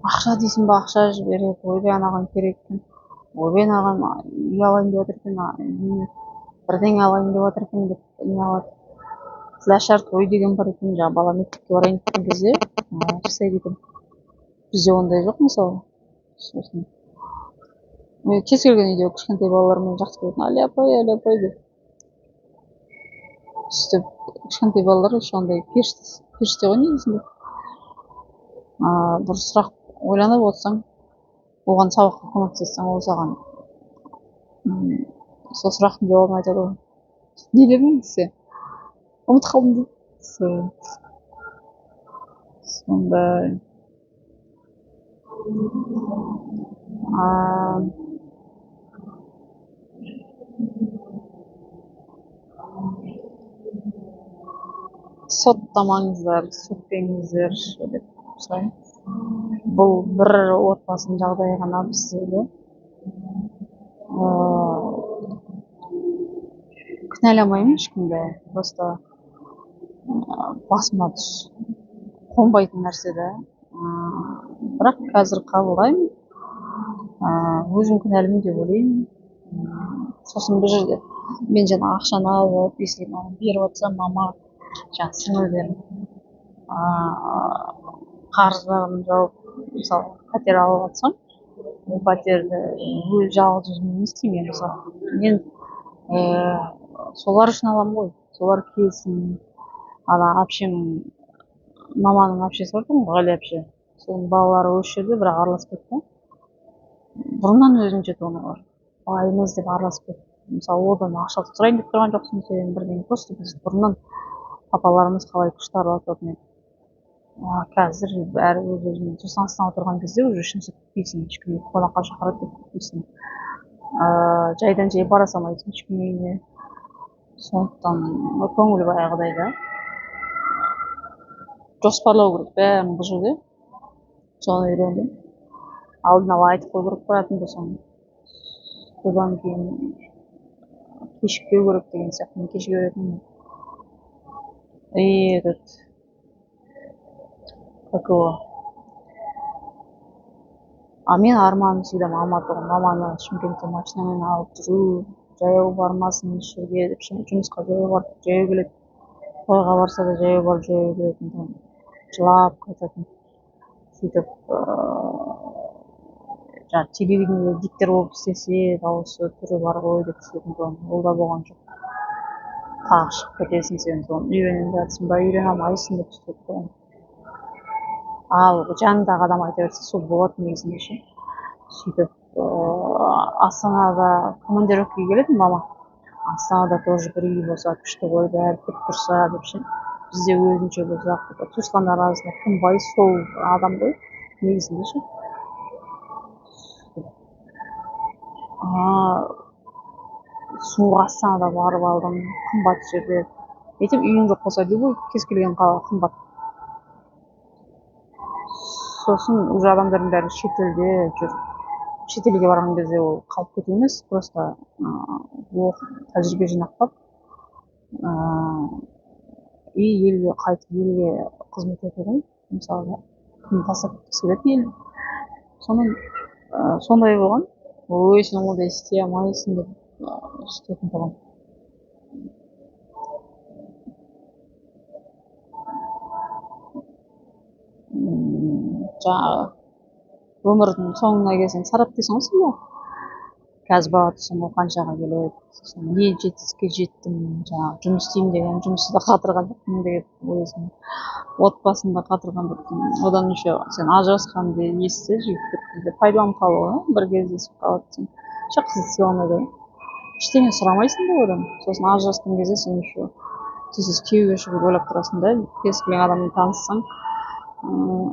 A: Ақша дейсің ба, ақша жібереді, ойбай анаған керек екен, ойбай анаған үй алайын деп отыр екен, бірдеңе алайын деп отыр екен деп не алады. Флешар той деген бар екен, жаңағы бала мектепке барайын деген кезде жасайды екен. Бізде ондай жоқ мысалы. Сосын кез келген үйде кішкентай балалармен жақсы көретін әли апай деп сөйтіп кішкентай балалар ешқандай періште ғой негізінде. Бір сұрақ ойланып отырсаң, оған сабаққа көмектессең, ол саған сол сұрақтың жауабын айтады ғой. Не дедің десе, ұмытып қалдым дейді. Сондай. Соттамаңыздар, сөкпеңіздер деп сұраймын. Бұл бір отбасының жағдайы ғана біздегі. Кінәламаймын ешкімді, просто басыма қонбайтын нәрсе да. Бірақ қазір қабылдаймын. Өзім кінәлімін деп ойлаймын. Сосын бұл жерде мен жаңағы ақшаны алып, если маған беріп жатса, мама, жаңағы сіңілдерім қарыздарын жауып, мысалы, пәтер алып жатсам, ол пәтерді өз жалғыз өзім не істеймін мен мысалы. Мен солар үшін аламын ғой. Солар келсін. Ана әпшемнің, маманың әпшесі бар ғой, Ғали әпше. Соның балалары осы жерде, бірақ араласпайды да. Бұрыннан өзім жетіп олар. Байымыз деп араласпайды. Мысалы, одан ақша сұрайын деп тұрған жоқсың сен бірдеңе. Просто біз бұрыннан папаларымыз қалай күшті араласатын еді. Қазір бәрі өз-өзімен жасаныстан отырған кезде уже ішімсіп кетпейсің, ешкімге қонаққа шақырады деп кетпейсің. Жайдан жай бара салмайсың ешкім үйіне. Сондықтан көңіл баяғыдай да. Жоспарлау керек бәрін бұл жерде. Соны үйрендім. Алдын ала айтып қою керек баратын болсаң. Содан кейін кешікпеу керек деген сияқты. Мен кешіге беретінмін. И этот, как его, мен арманым всегда Алматыға, маманы Шымкенттен машинамен алып жүру, жаяу бармасын еш жерге деп, жұмысқа жаяу барып, жаяу келеді. Тойға барса да жаяу барып, жаяу келетін. Жылап қайтатын. Сөйтіп, жаңағы телевидениеде диктор болып істесе, дауысы түрі бар ғой деп сөйтетін. Ол да болған жоқ. Тағы шығып кетесің сен, соны үйреніп жатсың ба, үйрене алмайсың деп сөйтіп. Ал жанындағы адам айта берсе, сол болады негізінде ше. Сөйтіп, Астанада командировкаға келеді мама. Астанада тоже бір үй болса, күшті ғой, бәрі тік тұрса деп ше. Бізде өзінше болсақ, туысқандар арасында кім бай, сол адам ғой негізінде ше. Суға Астанада барып алдым, қымбат жерде. Әйтеп үйің жоқ болса дейді ғой, кез келген қала қымбат. Сосын уже адамдардың бәрі шетелде жүр. Шетелге барған кезде ол қалып кету емес, просто оқып, тәжірибе жинақтап, елге қайтып, елге қызмет ету ғой. Мысалы, кім тастап кеткісі келеді елді. Сондай болған. Ой, сен ондай істей алмайсың деп істейтін болған. Жаңағы өмірдің соңына келсең сараптайсың ғой сен де. Қазір баға тұрсам ол қаншаға келеді, не жетістікке жеттім, жаңағы жұмыс істеймін деген, жұмысты да қатырған жоқпын деген ойлайсың. Отбасын да қатырған жоқпын. Одан еще сен ажырасқанды естісе, жігіттерді пайдаланып қалуы, бір кездесіп қалады сен. Қыз істей алмайды. Ештеңе сұрамайсың да одан. Сосын ажырасқан кезде сен еще сіз күйеуге шығуды ойлап тұрасың да, кез келген адаммен таныссаң,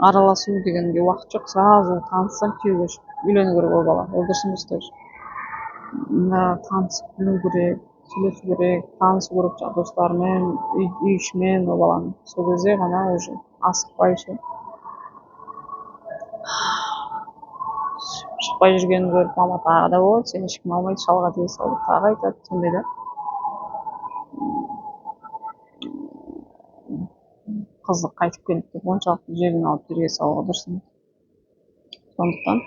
A: араласу дегенге уақыт жоқ, сразу таныссаң күйеуге шығып үйлену керек ол бала. Ол дұрыс емес тоже. Танысып білу керек, сөйлесу керек, танысу керек жаңағы достарымен, үй ішімен ол баланың. Сол кезде ғана уже асықпай ше. Шықпай жүргенін көріп, мама тағы да болады, сен ешкім алмайды, шалға тие сал деп тағы айтады, сондай да. Қызды қайтып келді деп оншалықты жерден алып жерге салуға дұрыс емес. Сондықтан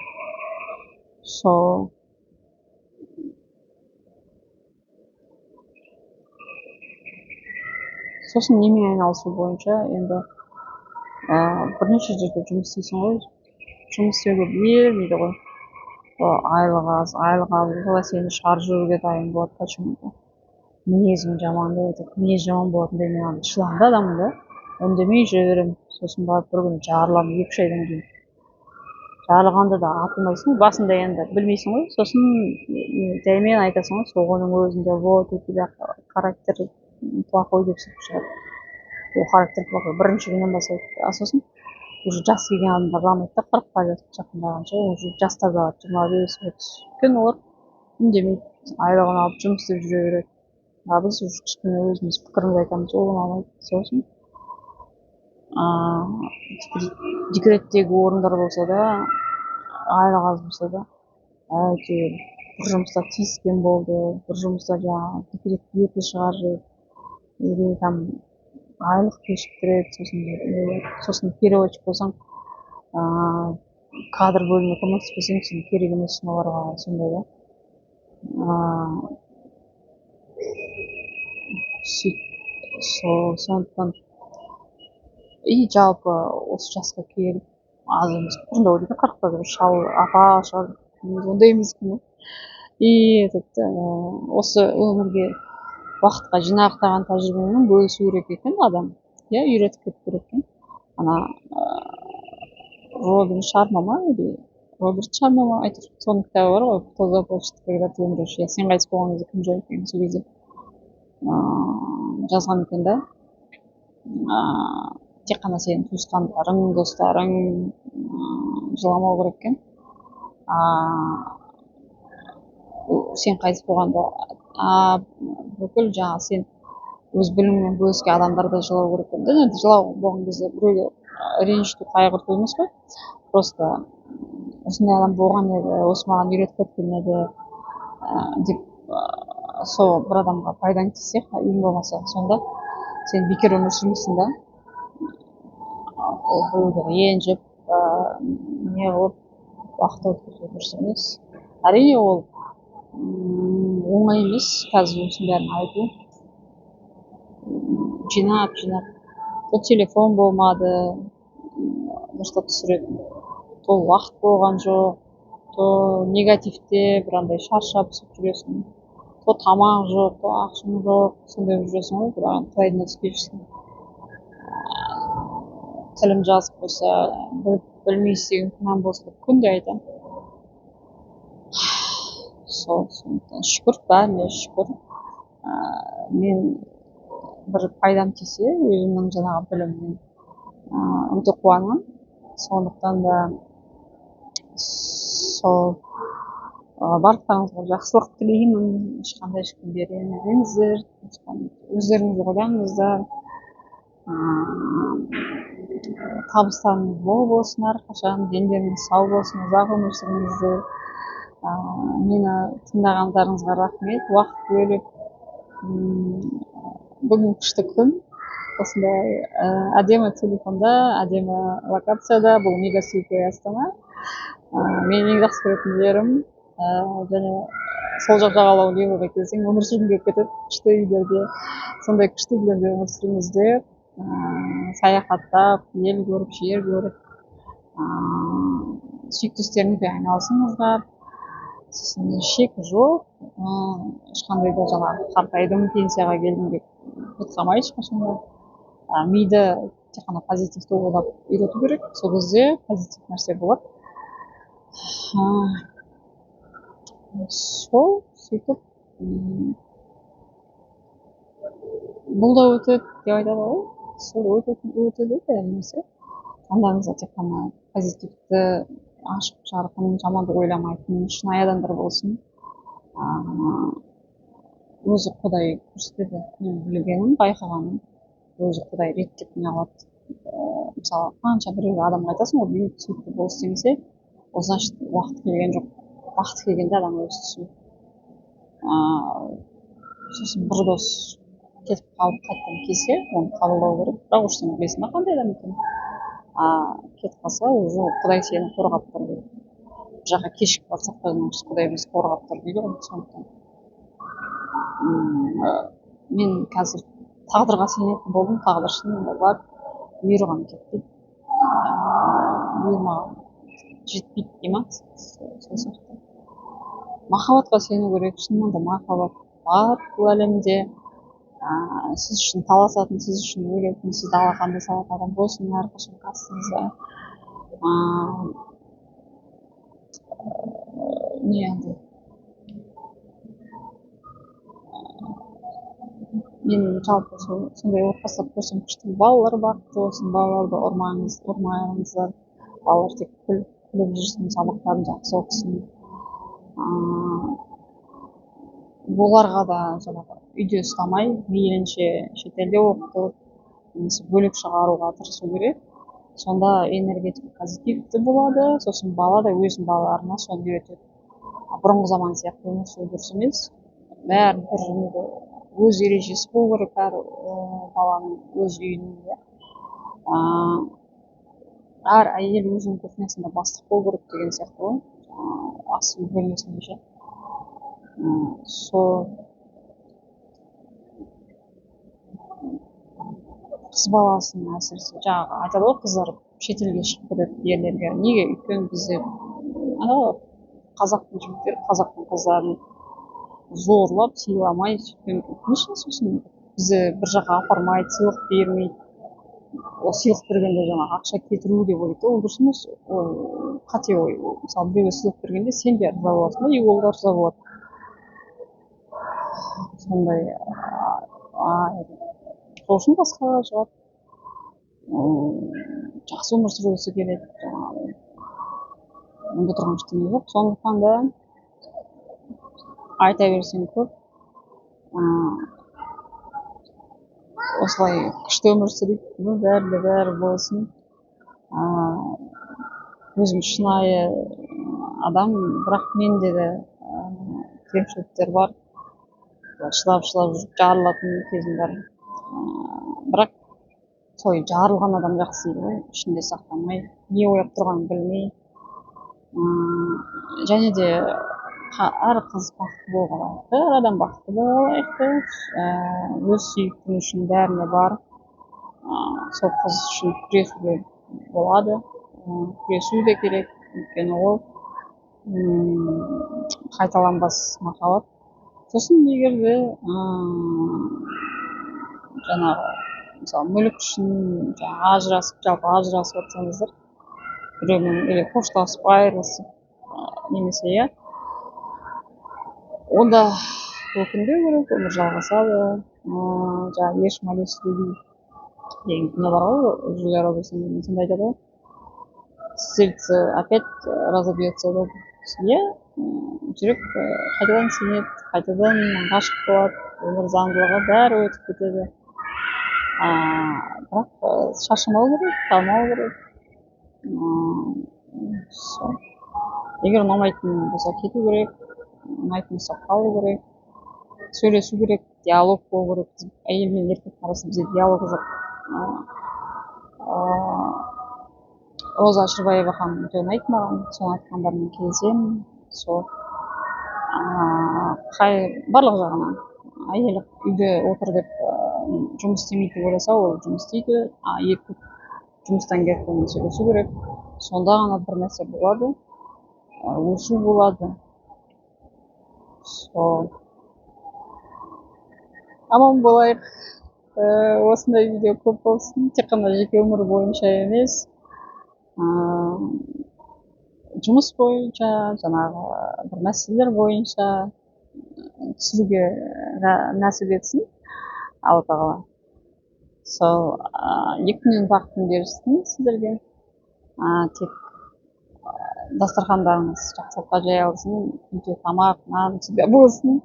A: сосын немен айналысу бойынша енді бірнеше жерде жұмыс істейсің ғой. жұмыс істеуге бермейді ғой. Айлық аз солай сені шығарып жүруге дайын болады почему-то. Мінезің жаман деп айтады. Мінез жаман болатындай мен шыдамды адаммын да. Үндемей жүре беремін. Сосын барып бір күні жарыламын 2-3 айдан кейін. Жарылғанда да атылмайсың, басында енді білмейсің ғой. Сосын жаймен айтасың ғой, соның өзінде вот у тебя характер плохой деп сөйтіп шығады. Ол характер плохой бірінші күннен бастайды. Сосын уже жас келген адамдар дамайды да 40-қа жақындағанша уже жастарда 25-30 өйткені олар үндемейді, айлығын алып жұмыс істеп жүре береді. Біз уже кішкене өзіміз пікірімізді айтамыз, ол ұнамайды. Сосын декреттегі орындар болса да, айлық аз болса да, әйтеуір бір жұмыста тиіскен болды, бір жұмыста жаңағы декретті ерте шығарып, или там айлық кешіктіреді, сосын переводчик болсаң кадр бөліміне көмектеспесең сен керек емессің оларға, сондай да. Сондықтан и жалпы осы жасқа келіп аз емес бұрында ойлайтынмын 40-та бір шал апа шығар, ондай емеспін. И осы өмірге уақытқа жинақтаған тәжірибемен бөлісу керек екен адам, иә, үйретіп кету керек екен. Ана Роберт Шарма ма әйтеуір соның кітабы бар ғой, кто захочет когда-то умрешь. Сен қайтыс болған кезде кім жүреді деген, сол кезде жазған екен да. Тек қана сенің туысқандарың, достарың жыламау керек екен. Сен қайтыс болғанда бүкіл жаңағы сен өз біліміңмен бөліскен адамдар да жылау керек екен. Енді жылау болған кезде біреуді ренжіту, қайғырту емес қой. Просто осындай адам болған еді, осы маған үйретіп кеткен еді деп сол бір адамға пайдаң тисе, ең болмаса сонда сен бекер өмір сүрмейсің да. Біреуді ренжіп, не қылып уақыт өткізу дұрыс емес. Әрине ол оңай емес, қазір осының бәрін айту. Жинап. То телефон болмады, дұрыстап түсіретін. То уақыт болған жоқ, то негативте бір андай шаршап жүресің. То тамақ жоқ, то ақшың жоқ, сондай жүресің ғой, бірақ құдайдың түспейсің. Тілім жазып болса, білмей істеген күнәм болса деп күнде айтамын. Сондықтан шүкір, бәріне шүкір. Мен бір пайдам тисе, өзімнің жаңағы біліммен өте қуанамын. Сондықтан да сол барлықтарыңызға жақсылық тілеймін. Ешқандай ешкімге ренжімеңіздер, өздеріңізді ойлаңыздар. Табыстарыңыз мол болсын әрқашан, дендеріңіз сау болсын, ұзақ өмір сүріңіздер. Мені тыңдағандарыңызға рахмет, уақыт бөліп. Бүгін күшті күн, осындай әдемі телефонда, әдемі локацияда, бұл Мегасуйка Астана. Менің ең жақсы көретін жерім, және сол жақ жағалау левыйға келсең өмір сүргің келіп кетеді. Күшті үйлерде, сондай күшті үйлерде өмір сүріңіздер. Саяхаттап, ел көріп, жер көріп, сүйікті істеріңізбен айналысыңыздар. Сосын шек жоқ, ешқандай да жаңағы қартайдым, пенсияға келдім деп бытқамай ешқашан да. Миды тек қана позитивті ойлап үйрету керек, сол кезде позитив нәрсе болады. Сол сөйтіп бұл да өтеді деп айтады ғой. Сол өтеді нәрсе. Таңдарыңызда тек қана позитивті, ашық жарқын, жамандық ойламайтын, шынайы адамдар болсын. Өзі Құдай көрсетеді, мен білгенім, байқағаным, өзі Құдай реттеп не қылады. Мысалы, қанша біреуге адамға айтасың ғой, бүйт сөйтті болыс демесе, ол значит уақыт келген жоқ. Уақыт келгенде адам өзі түсінеді. Сосын бір дос кетіп қалып қайтадан келсе, оны қабылдау керек. Бірақ сен білесің ба қандай адам екенін. Кетіп қалса, уже Құдай сені қорғап тұр дейді. Бір жаққа кешігіп барсақ та, Құдай бізді қорғап тұр дейді ғой. Сондықтан мен қазір тағдырға сенетін болдым, тағдыр шынында бар, бұйырған кетті. Бұйырмаған жетпейді дей ма, сол сияқты. Махаббатқа сену керек, шынымен де махаббат бар бұл әлемде. Сіз үшін таласатын, сіз үшін өлетін, сізді алақанда салатын адам болсын әрқашан қасыңызда. Не андай мен жалпы сондай отбасылар көрсем күшті. Балалар бақытты болсын, балаларды ұрмаңыздар. Балалар тек күліп жүрсін, сабақтарын жақсы оқысын. Оларға да жаңағы үйде ұстамай, мейлінше шетелде оқытып, немесе бөлек шығаруға тырысу керек. Сонда энергетика позитивті болады, сосын бала да өзінің балаларына соны үйретеді. Бұрынғы заман сияқты өмір сүру дұрыс емес. Бәрін бір өз ережесі болу керек, әр баланың өз үйінде. Әр әйел өзінің кухнясында бастық болу керек деген сияқты ғой. Ас үй бөлмесінде сол қыз баласын әсіресе жаңағы айтады ғой, қыздар шетелге шығып кетеді ерлерге. Неге? Өйткені бізде қазақтың жігіттері қазақтың қыздарын зорлап сыйламай сөйткен, сосын бізді бір жаққа апармайды, сыйлық бермейді. Ол сыйлық бергенде жаңағы ақша кетіру деп ойлайды. Ол дұрыс емес, ол қате ой. Мысалы біреуге сыйлық бергенде сен де риза боласың да, и ол да риза болады. Сондай сол үшін басқаға шығады, жақсы өмір сүргісі келеді, жаңағы онда тұрған ештеңе жоқ. Сондықтан да айта берсем көп, осылай күшті өмір сүрейік, бәрі болсын. Өзім шынайы адам, бірақ менде де кемшіліктер бар. Шылап жүріп жарылатын кезім бар. Бірақ сол жарылған адам жақсы дейді ғой, ішінде сақтамай, не ойлап тұрғанын білмей. Және де әр қыз бақытты болуға лайықты, әр адам бақытты болуға лайықты. Өз сүйіктің үшін бәріне бар. Сол қыз үшін күресуге болады, күресу де керек, өйткені ол қайталанбас махаббат. Сосын егер де жаңағы мысалы мүлік үшін жалпы ажырасып жатсаңыздар, біреумен или қоштасып айырылысып немесе онда өкінбеу керек, өмір жалғасады. Жаңағы ешь молись люби деген кино бар ғой, Джулия Робертсон сонда айтады ғой, сердце опять разобьется деп. Жүрек қайтадан сенеді, қайтадан ғашық болады, өмір заңдылығы бәрі өтіп кетеді. Бірақ шаршамау керек, қалмау керек. Егер ұнамайтын болса кету керек, ұнайтын болса қалу керек, сөйлесу керек, диалог болу керек. Әйел мен еркектің арасында бізде диалог жоқ. Роза Шырбаева ханым өте ұнайды маған, соны айтқандарымен келісемін. Сол барлық жағынан әйел үйде отыр деп жұмыс істемейді деп ойласа, ол жұмыс істейді. Еркек жұмыстан келіп сөйлесу керек. Сонда ғана бір нәрсе болады, өсу болады. Сол аман болайық. Осындай видео көп болсын, тек қана жеке өмір бойынша емес, жұмыс бойынша, жаңағы бір мәселелер бойынша түсіруге нәсіп етсін Алла тағала. Сол 2 күннен бақытын берсін сіздерге. Тек дастархандарыңыз жақсылыққа жайылсын, үйде тамақ, нан всегда болсын.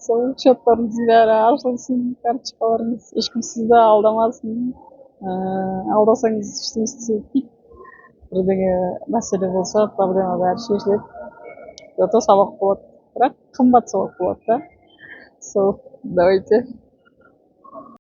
A: Сол счеттарыңыз бәрі ашылсын, карточкаларыңыз, ешкім сізді алдамасын. Алдасаңыз ештеңе істемейді. Бірдеңе мәселе болса, проблема бәрі шешіледі. Зато сабақ болады, бірақ қымбат сабақ болады да. Сол, давайте.